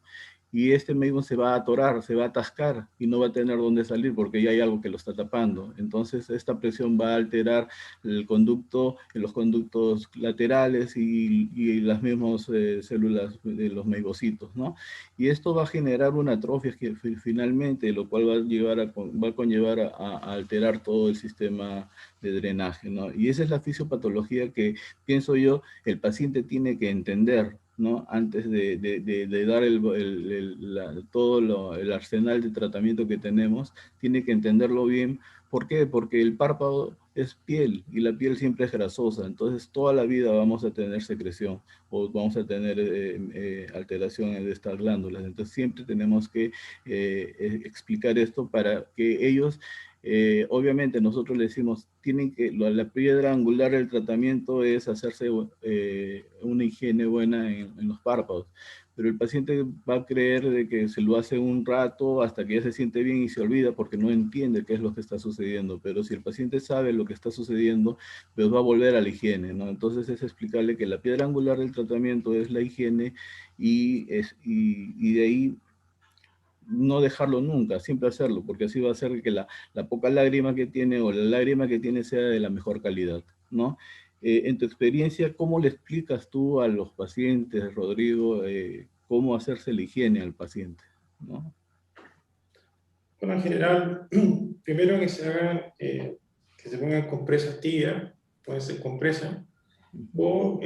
y este meibum se va a atorar, se va a atascar y no va a tener dónde salir porque ya hay algo que lo está tapando. Entonces esta presión va a alterar el conducto, los conductos laterales y las mismas células de los meibocitos, ¿no? Y esto va a generar una atrofia que finalmente, lo cual va a conllevar a alterar todo el sistema de drenaje, ¿no? Y esa es la fisiopatología que, pienso yo, el paciente tiene que entender, ¿no? Antes de dar todo el arsenal de tratamiento que tenemos, tiene que entenderlo bien. ¿Por qué? Porque el párpado es piel y la piel siempre es grasosa, entonces toda la vida vamos a tener secreción o vamos a tener alteraciones de estas glándulas. Entonces siempre tenemos que explicar esto para que ellos, obviamente nosotros le decimos, la piedra angular del tratamiento es hacerse una higiene buena en los párpados, pero el paciente va a creer de que se lo hace un rato hasta que ya se siente bien y se olvida porque no entiende qué es lo que está sucediendo, pero si el paciente sabe lo que está sucediendo, pues va a volver a la higiene, ¿no? Entonces es explicarle que la piedra angular del tratamiento es la higiene y de ahí no dejarlo nunca, siempre hacerlo, porque así va a hacer que la poca lágrima que tiene o la lágrima que tiene sea de la mejor calidad, ¿no? En tu experiencia, ¿cómo le explicas tú a los pacientes, Rodrigo, cómo hacerse la higiene al paciente, ¿no? Bueno, en general, primero que se hagan, que se pongan compresas tibias, pueden ser compresas, o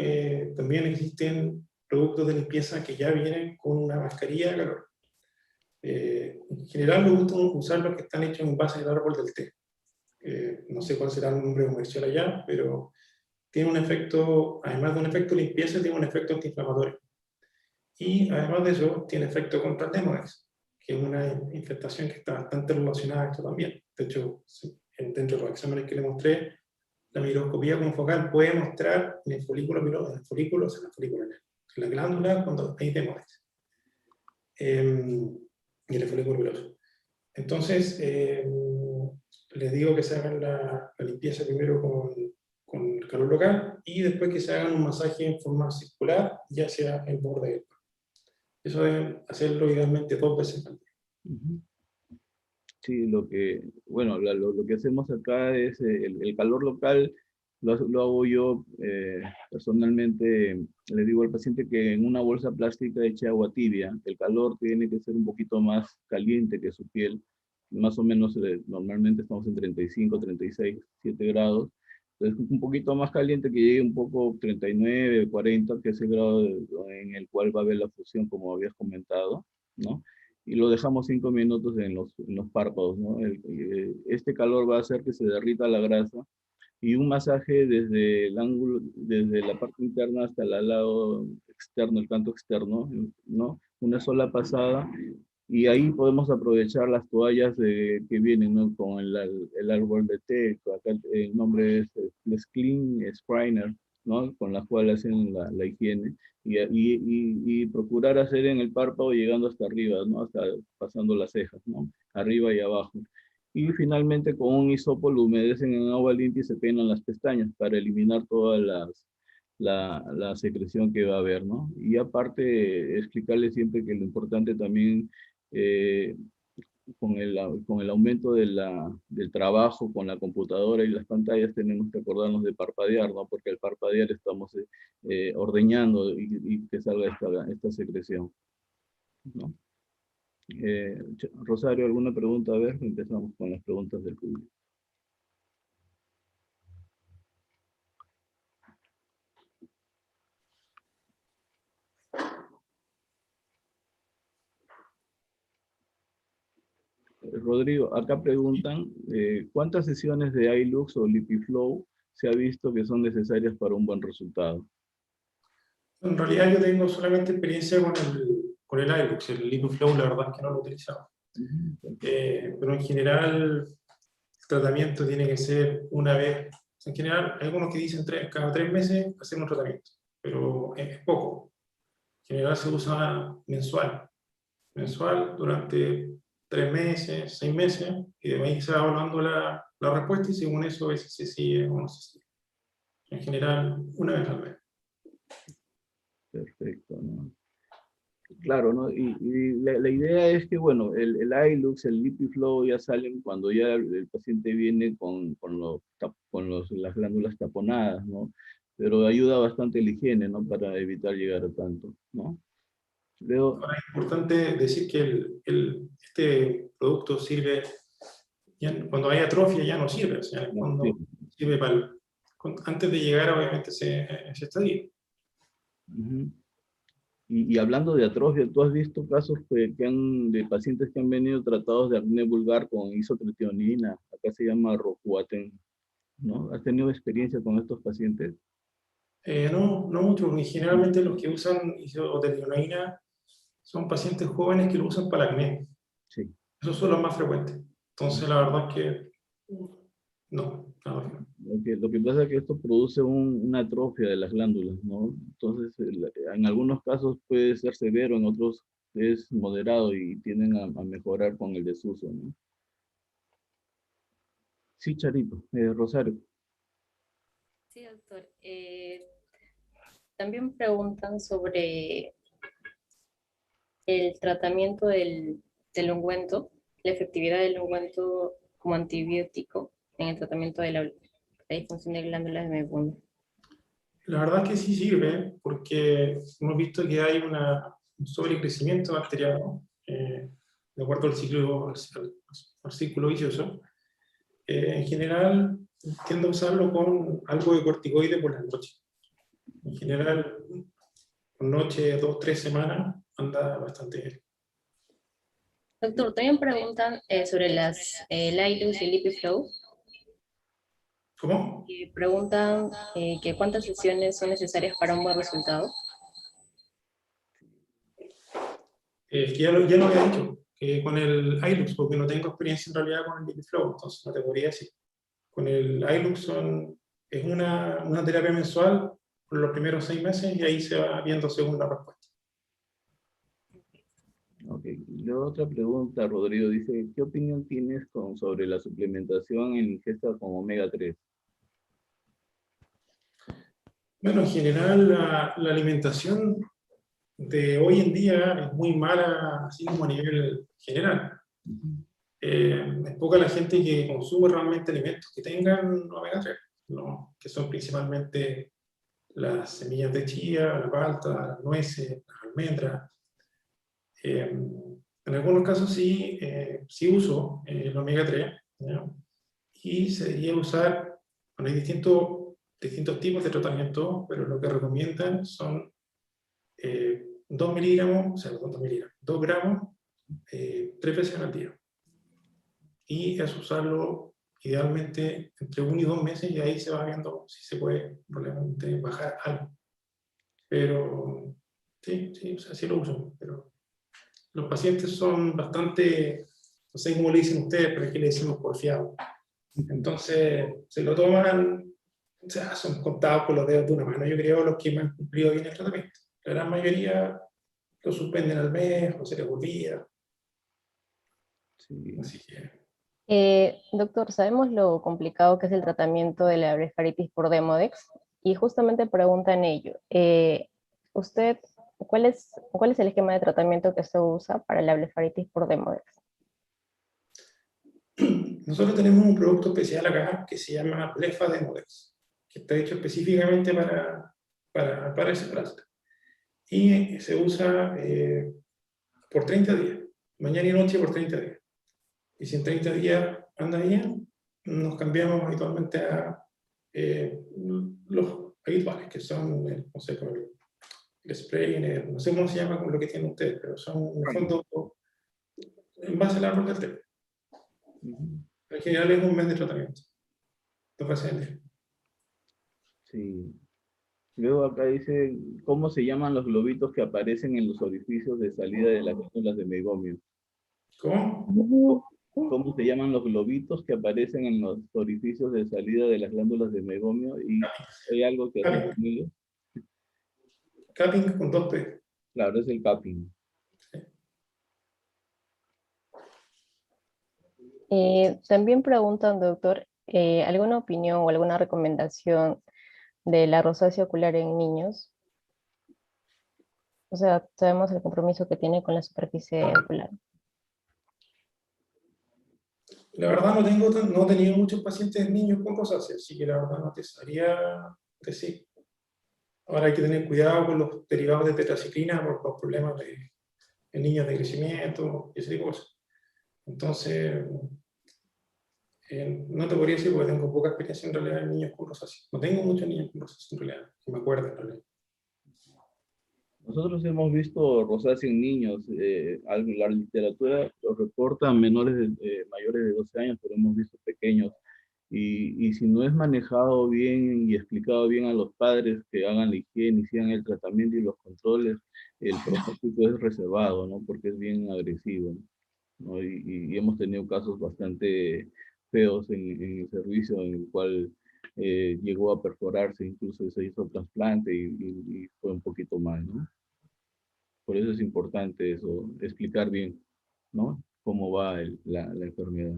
también existen productos de limpieza que ya vienen con una mascarilla de calor. En general me gusta usar los que están hechos en base del árbol del té. no sé cuál será el nombre comercial allá, pero tiene un efecto, además de un efecto de limpieza, tiene un efecto antiinflamatorio. Y además de eso, tiene efecto contra el Demodex, que es una infestación que está bastante relacionada a esto también. De hecho, dentro de los exámenes que le mostré, la microscopía confocal puede mostrar en el folículo piloso, en la glándula, cuando hay Demodex. Y en el folículo piloso. Entonces, les digo que se hagan la limpieza primero con el calor local y después que se hagan un masaje en forma circular, ya sea el borde del cuerpo. Eso deben hacerlo idealmente 2 veces al día. Sí, bueno, lo que hacemos acá es el calor local, lo hago yo personalmente, le digo al paciente que en una bolsa plástica eche agua tibia, el calor tiene que ser un poquito más caliente que su piel, más o menos normalmente estamos en 35, 36, 7 grados, entonces un poquito más caliente que llegue un poco 39, 40, que es el grado en el cual va a haber la fusión como habías comentado, ¿no? Y lo dejamos 5 minutos en los párpados, ¿no? Este calor va a hacer que se derrita la grasa y un masaje desde el ángulo, desde la parte interna hasta el lado externo, el canto externo, ¿no? Una sola pasada y ahí podemos aprovechar las toallas que vienen, ¿no? Con el árbol de té, acá el nombre es Clean Sprainer, ¿no? Con la cual hacen la higiene y procurar hacer en el párpado llegando hasta arriba, ¿no? Hasta pasando las cejas, ¿no? Arriba y abajo. Y finalmente con un hisopo lo humedecen en agua limpia y se peinan las pestañas para eliminar toda la secreción que va a haber, ¿no? Y aparte explicarle siempre que lo importante también eh, con el aumento del trabajo con la computadora y las pantallas tenemos que acordarnos de parpadear, ¿no? Porque al parpadear estamos ordeñando y que salga esta secreción, ¿no? Rosario, ¿alguna pregunta? A ver, empezamos con las preguntas del público. Rodrigo, acá preguntan, ¿cuántas sesiones de iLux o LipiFlow se ha visto que son necesarias para un buen resultado? En realidad yo tengo solamente experiencia con el iLux, el LipiFlow la verdad es que no lo he utilizado. Pero en general el tratamiento tiene que ser una vez. En general, hay algunos que dicen cada 3 meses hacer un tratamiento, pero es poco. En general se usa mensual durante 3 meses, 6 meses, y de ahí se va evaluando la respuesta y según eso a veces se sigue o no se sigue. En general, una vez al mes. Perfecto, ¿no? Claro, ¿no? Y la idea es que, bueno, el iLux, el LipiFlow ya salen cuando ya el paciente viene las glándulas taponadas, ¿no? Pero ayuda bastante la higiene, ¿no? Para evitar llegar a tanto, ¿no? Luego, Ahora es importante decir que este producto sirve, cuando hay atrofia ya no sirve, o sea, sí. cuando sirve antes de llegar obviamente ese estadio. Ujú. Y hablando de atrofia, ¿tú has visto casos de pacientes que han venido tratados de acné vulgar con isotretinoína? Acá se llama Rocuaten, ¿no? ¿Has tenido experiencia con estos pacientes? No mucho, porque generalmente los que usan isotretinoína son pacientes jóvenes que lo usan para el acné. Sí. Esos son los más frecuentes. Entonces, la verdad es que no, nada que no. Lo que pasa es que esto produce una atrofia de las glándulas, ¿no? Entonces, en algunos casos puede ser severo, en otros es moderado y tienden a mejorar con el desuso, ¿no? Sí, Charito, Rosario. Sí, doctor. También preguntan sobre el tratamiento del ungüento, la efectividad del ungüento como antibiótico en el tratamiento de la disfunción de glándulas de Meibomian. La verdad es que sí sirve, porque hemos visto que hay un sobrecrecimiento bacteriano, de acuerdo al círculo vicioso. En general, tiendo a usarlo con algo de corticoide por la noche. En general, por noche, 2, 3 semanas, anda bastante bien. Doctor, también preguntan sobre el iLux y el LipiFlow. ¿Cómo? Preguntan que cuántas sesiones son necesarias para un buen resultado. Que ya lo había dicho, que con el iLux, porque no tengo experiencia en realidad con el LipiFlow, entonces no te podría decir. Con el iLux es una terapia mensual por los primeros 6 meses y ahí se va viendo según la respuesta. Ok. La otra pregunta, Rodrigo, dice, ¿qué opinión tienes sobre la suplementación en ingesta con omega 3? Bueno, en general la alimentación de hoy en día es muy mala, así como a nivel general. Es poca la gente que consume realmente alimentos que tengan omega 3, ¿no? Que son principalmente las semillas de chía, la palta, las nueces, las almendras. En algunos casos sí uso el omega 3, ¿ya? Y se debería usar, bueno, hay distintos tipos de tratamiento, pero lo que recomiendan son 2 miligramos, o sea, 2 miligramos, 2 gramos, 3 veces al día. Y es usarlo idealmente entre 1 y 2 meses y ahí se va viendo si se puede probablemente bajar algo. Pero sí, o sea, sí lo uso, pero los pacientes son bastante, no sé cómo le dicen ustedes, pero aquí le decimos porfiados. Entonces, se lo toman, o sea, son contados con los dedos de una mano, yo creo, los que me han cumplido bien el tratamiento. La gran mayoría lo suspenden al mes o se les olvida. Sí. Así que, Doctor, sabemos lo complicado que es el tratamiento de la blefaritis por Demodex y justamente preguntan ello. ¿Usted, cuál es el esquema de tratamiento que se usa para la blefaritis por Demodex? nosotros tenemos un producto especial acá que se llama Blefa Demodex, que está hecho específicamente para ese parásito. Y se usa por 30 días, mañana y noche por 30 días. Y si en 30 días anda bien, nos cambiamos habitualmente a los habituales, que son, no sé, como el spray, no sé cómo se llama con lo que tienen ustedes, pero son en el fondo en base al árbol del té. En general es un mes de tratamiento. 2 veces al día. Sí. Luego acá dice, ¿cómo se llaman los globitos que aparecen en los orificios de salida de las glándulas de Meibomius? ¿Cómo? ¿Cómo se llaman los globitos que aparecen en los orificios de salida de las glándulas de Meibomius? ¿Y hay algo que hacer con ellos? Capping con 2 P. Claro, es el capping. También preguntan, doctor, ¿alguna opinión o alguna recomendación de la rosácea ocular en niños? O sea, sabemos el compromiso que tiene con la superficie ocular. La verdad no he tenido muchos pacientes niños con rosácea, así que la verdad no te sabría decir. Ahora hay que tener cuidado con los derivados de tetraciclina por los problemas en niños de crecimiento y ese tipo de cosas. Entonces, no te podría decir porque tengo poca experiencia en realidad en niños con rosácea. No tengo muchos niños con rosácea en realidad, que me acuerdo en realidad. Nosotros hemos visto rosácea en niños. La literatura lo reporta mayores de 12 años, pero hemos visto pequeños. Y si no es manejado bien y explicado bien a los padres que hagan la higiene, sigan el tratamiento y los controles, el pronóstico es reservado, ¿no? Porque es bien agresivo, ¿no? Y hemos tenido casos bastante feos en el servicio en el cual llegó a perforarse, incluso se hizo trasplante y fue un poquito mal, ¿no? Por eso es importante eso, explicar bien, ¿no? Cómo va la enfermedad.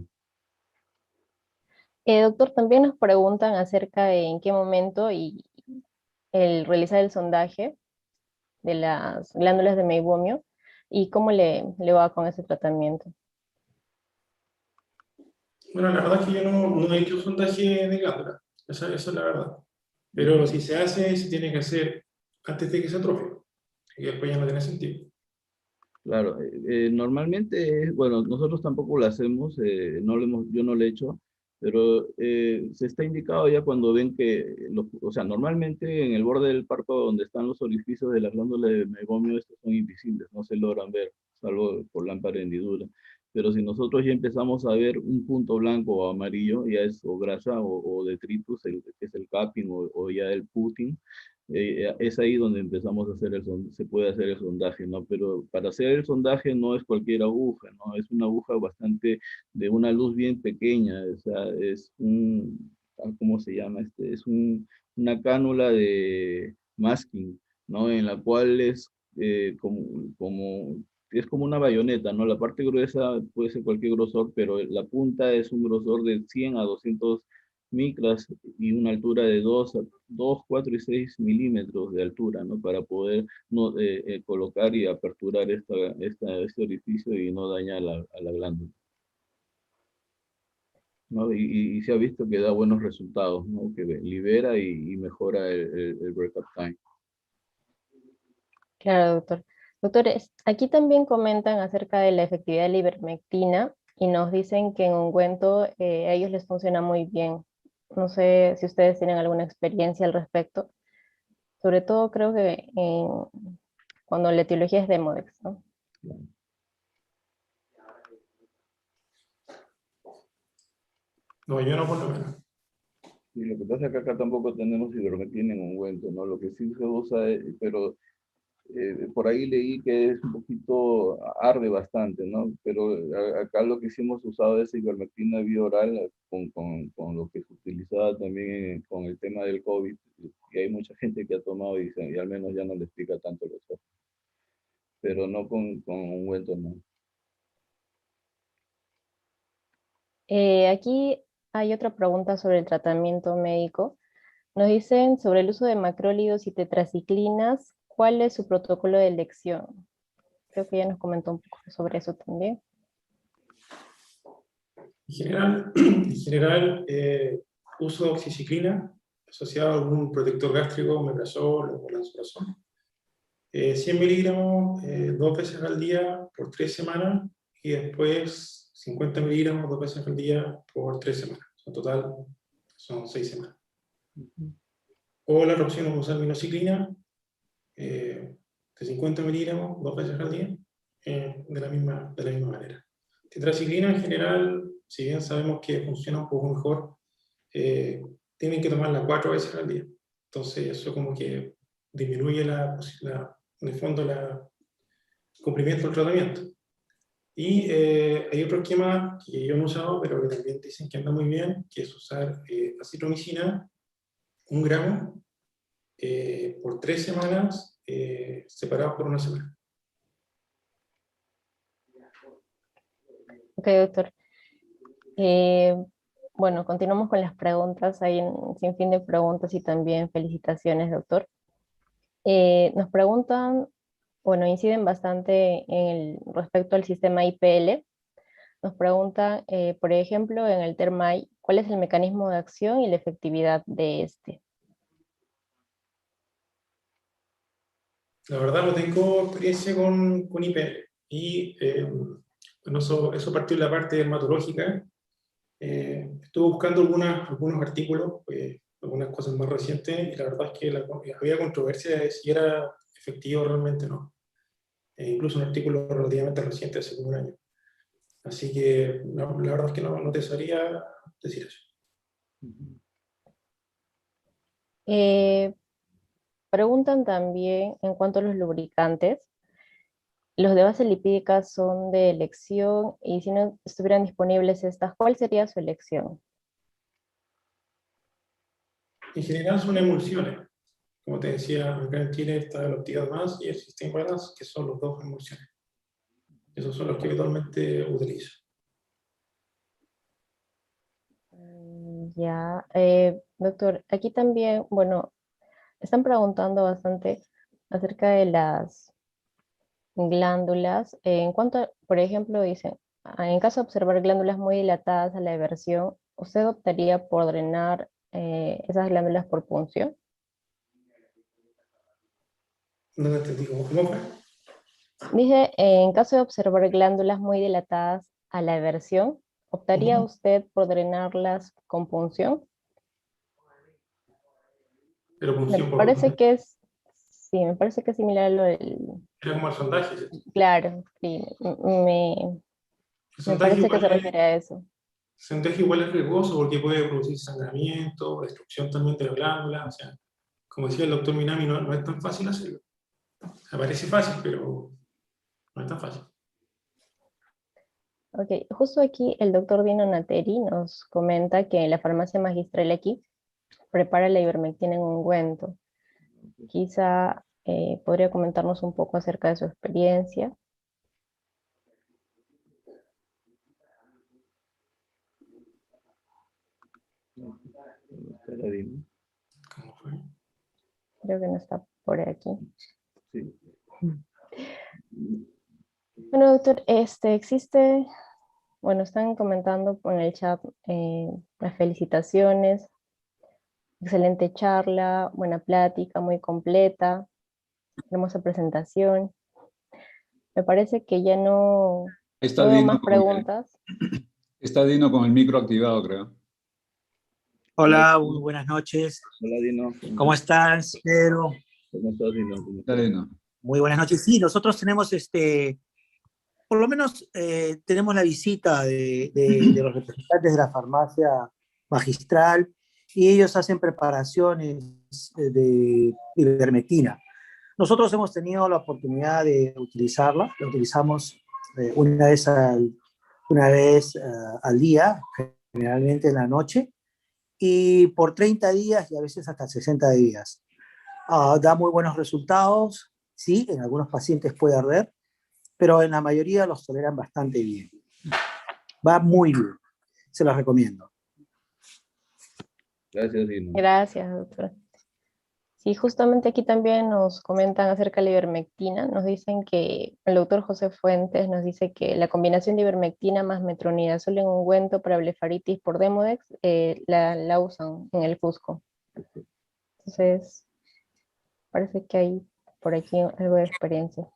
Doctor, también nos preguntan acerca de en qué momento y el realizar el sondaje de las glándulas de Meibomio y cómo le va con ese tratamiento. Bueno, la verdad es que yo no he hecho sondaje de glándula, esa es la verdad. Pero si se hace, se tiene que hacer antes de que se atrofie, y después ya no tiene sentido. Claro, normalmente, bueno, nosotros tampoco lo hacemos, yo no lo he hecho, pero se está indicado ya cuando ven que, o sea, normalmente en el borde del párpado donde están los orificios de las glándulas de Meibomius, estos son invisibles, no se logran ver, salvo por lámpara de hendidura. Pero si nosotros ya empezamos a ver un punto blanco o amarillo, ya es o grasa o detritus, que es el capping o ya el putting, es ahí donde empezamos a hacer se puede hacer el sondaje, ¿no? Pero para hacer el sondaje no es cualquier aguja, ¿no? Es una aguja bastante, de una luz bien pequeña, o sea, es ¿cómo se llama? Es una cánula de masking, ¿no? En la cual es es como una bayoneta, ¿no? La parte gruesa puede ser cualquier grosor, pero la punta es un grosor de 100 a 200 micras y una altura de 2, 4 y 6 milímetros de altura, ¿no? Para poder no, colocar y aperturar este orificio y no dañar a la glándula, ¿no? Y se ha visto que da buenos resultados, ¿no? Que libera y mejora el breakup time. Claro, doctor. Doctores, aquí también comentan acerca de la efectividad de la ivermectina y nos dicen que en ungüento a ellos les funciona muy bien. No sé si ustedes tienen alguna experiencia al respecto. Sobre todo creo que cuando la etiología es Demodex, ¿no? No, yo no por lo menos. Y lo que pasa es que acá tampoco tenemos ivermectina en ungüento, ¿no? Lo que sí se usa, pero por ahí leí que es un poquito, arde bastante, ¿no? Pero acá lo que sí hemos usado es ivermectina vía oral con lo que se utilizaba también con el tema del COVID. Y hay mucha gente que ha tomado y al menos ya no les pica tanto los ojos. Pero no con ungüento, no. Aquí hay otra pregunta sobre el tratamiento médico. Nos dicen sobre el uso de macrólidos y tetraciclinas, ¿cuál es su protocolo de elección? Creo que ya nos comentó un poco sobre eso también. En general uso de oxiciclina asociado a algún protector gástrico, omeprazol o lansoprazol. 100 miligramos 2 veces al día por 3 semanas y después 50 miligramos 2 veces al día por 3 semanas. En total son 6 semanas. O la otra opción es usar minociclina de 50 miligramos 2 veces al día de la misma manera. Tetraciclina en general, si bien sabemos que funciona un poco mejor, tienen que tomarla 4 veces al día. Entonces eso como que disminuye en el fondo el cumplimiento del tratamiento. Y hay otro esquema que yo no he usado, pero que también dicen que anda muy bien, que es usar acitromicina, 1 gramo, por 3 semanas, separados por 1 semana. Ok, doctor. Bueno, continuamos con las preguntas. Hay un sinfín de preguntas y también felicitaciones, doctor. Nos preguntan, bueno, inciden bastante respecto al sistema IPL. Nos preguntan, por ejemplo, en el TERMAI, ¿cuál es el mecanismo de acción y la efectividad de este? La verdad no tengo experiencia con IPL. Y bueno, eso partió de la parte dermatológica. Estuve buscando algunos artículos, algunas cosas más recientes, y la verdad es que había controversia de si era efectivo realmente o no. Incluso un artículo relativamente reciente, hace como 1 año. Así que no, la verdad es que no te sabría decir eso. Preguntan también en cuanto a los lubricantes. Los de base lipídica son de elección y si no estuvieran disponibles estas, ¿cuál sería su elección? En general son emulsiones. Como te decía, acá en Chile está el Optigas Más y el System Balance, que son los 2 emulsiones. Esos son los que habitualmente utilizo. Ya, doctor, aquí también, bueno, están preguntando bastante acerca de las glándulas. En cuanto, por ejemplo, dicen, en caso de observar glándulas muy dilatadas a la eversión, ¿usted optaría por drenar esas glándulas por punción? No te entendí, ¿cómo fue? Dice, en caso de observar glándulas muy dilatadas a la eversión, ¿optaría usted por drenarlas con punción? Pero Me punción por parece que es, sí, me parece que es similar a lo del, era como el sondaje, ¿cierto? claro, sí, me, El Me sondaje parece que igual se es, refiere a eso. sondaje igual es riesgoso porque puede producir sangramiento, destrucción también de la glándula. O sea, como decía el doctor Minami, no es tan fácil hacerlo. O sea, parece fácil, pero no es tan fácil. Ok, justo aquí el doctor Dino Nateri nos comenta que la farmacia magistral aquí prepara la ivermectina en ungüento. Quizá podría comentarnos un poco acerca de su experiencia. ¿Cómo fue? Creo que no está por aquí. Sí. Bueno, doctor, bueno, están comentando en el chat las felicitaciones, excelente charla, buena plática, muy completa, hermosa presentación. Me parece que ya Está no veo Dino más con preguntas. está Dino con el micro activado, creo. Hola, muy buenas noches. Hola, Dino. ¿Cómo estás, Pedro? ¿Cómo estás, Dino? ¿Cómo Está estás? Dino. Muy buenas noches. Sí, nosotros tenemos por lo menos tenemos la visita de los representantes de la farmacia magistral y ellos hacen preparaciones de ivermectina. Nosotros hemos tenido la oportunidad de utilizarla, la utilizamos una vez al día, generalmente en la noche, y por 30 días y a veces hasta 60 días. Da muy buenos resultados, sí, en algunos pacientes puede arder, pero en la mayoría los toleran bastante bien. Va muy bien, se los recomiendo. Gracias, Dino. Gracias, doctora. Sí, justamente aquí también nos comentan acerca de la ivermectina. Nos dicen que el doctor José Fuentes nos dice que la combinación de ivermectina más metronidazol en ungüento para blefaritis por Demodex la usan en el Cusco. Entonces, parece que hay por aquí algo de experiencia.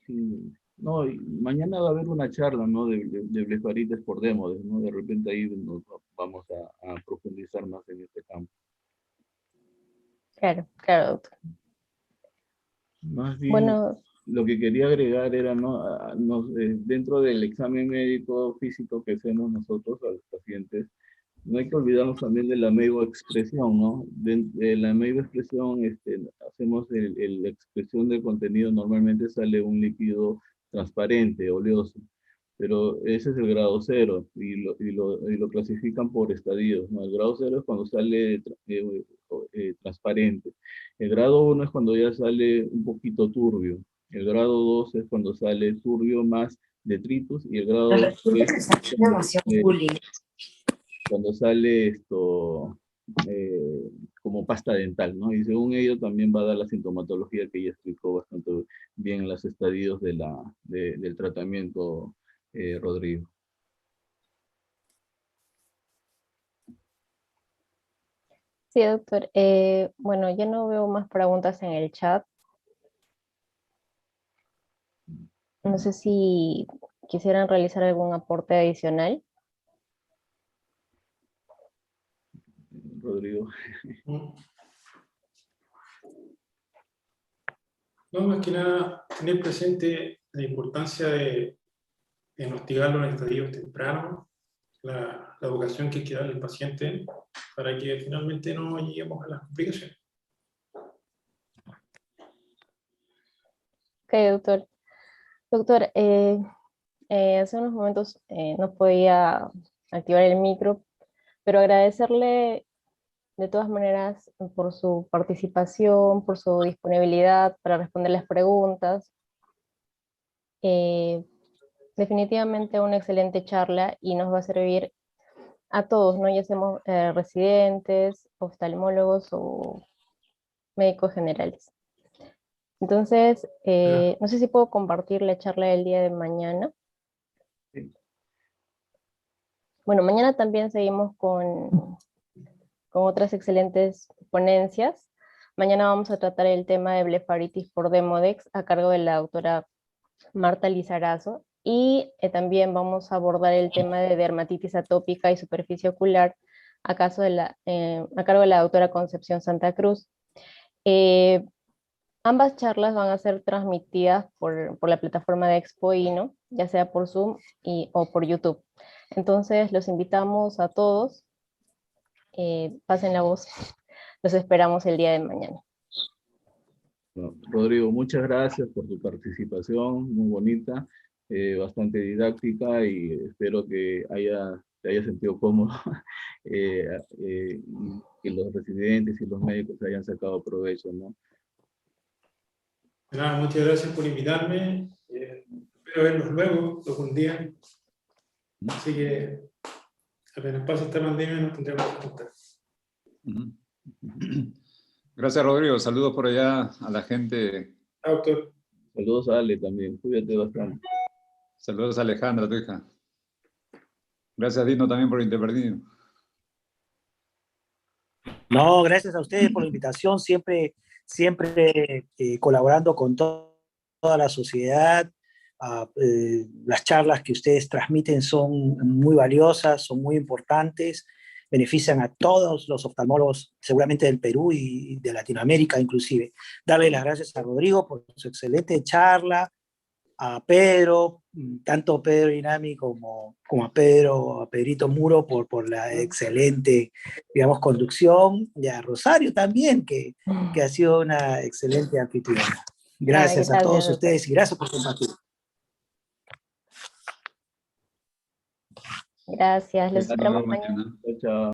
Sí. No, y mañana va a haber una charla, ¿no? De blefaritis por Demodex, ¿no? De repente ahí nos vamos a profundizar más en este campo. Claro, claro, doctor. Más bien, Bueno, lo que quería agregar era, ¿no? Dentro del examen médico físico que hacemos nosotros a los pacientes, no hay que olvidarnos también de la meioexpresión, ¿no? De la meioexpresión, hacemos la expresión del contenido, normalmente sale un líquido transparente, oleoso, pero ese es el grado cero y lo clasifican por estadios, ¿no? El grado cero es cuando sale transparente. El grado 1 es cuando ya sale un poquito turbio. El grado 2 es cuando sale turbio más detritus y el grado 3 cuando sale esto como pasta dental, ¿no? Y según ello también va a dar la sintomatología que ella explicó bastante bien en los estadios del tratamiento, Rodrigo. sí, doctor. Bueno, ya no veo más preguntas en el chat. No sé si quisieran realizar algún aporte adicional. Rodrigo. No, más que nada, tener presente la importancia de diagnosticarlo en estadios tempranos, la educación que hay que darle al paciente para que finalmente no lleguemos a las complicaciones. Ok, doctor. Doctor, hace unos momentos no podía activar el micro, pero agradecerle de todas maneras por su participación, por su disponibilidad para responder las preguntas. Eh, Definitivamente una excelente charla y nos va a servir a todos, ¿no? Ya seamos residentes, oftalmólogos o médicos generales. Entonces, no sé si puedo compartir la charla del día de mañana. Sí. Bueno, mañana también seguimos con otras excelentes ponencias. Mañana vamos a tratar el tema de blefaritis por Demodex a cargo de la doctora Marta Lizarazo. Y también vamos a abordar el tema de dermatitis atópica y superficie ocular a cargo de la doctora Concepción Santa Cruz. Ambas charlas van a ser transmitidas por la plataforma de Expo INO. ya sea por Zoom o por YouTube. Entonces los invitamos a todos, pasen la voz, los esperamos el día de mañana. Bueno, Rodrigo, muchas gracias por tu participación, muy bonita, bastante didáctica, y espero que te haya sentido cómodo, y que los residentes y los médicos hayan sacado provecho, ¿no? Nada, muchas gracias por invitarme. Espero verlos luego, algún día. Así que apenas pase esta pandemia nos tendremos que contar. Gracias, Rodrigo. Saludos por allá a la gente. Doctor. Saludos a Ale también, cuídate bastante. Saludos a Alejandra, tu hija. Gracias, Dino, también por intervenir. No, gracias a ustedes por la invitación, siempre colaborando con toda la sociedad. Las charlas que ustedes transmiten son muy valiosas, son muy importantes, benefician a todos los oftalmólogos, seguramente del Perú y de Latinoamérica inclusive. Darle las gracias a Rodrigo por su excelente charla, a Pedro, tanto Pedro Inami como a Pedrito Muro por la excelente, digamos, conducción, y a Rosario también, que ha sido una excelente anfitriona. Gracias a todos ustedes y gracias por compartir. Gracias, los esperamos mañana. Chao.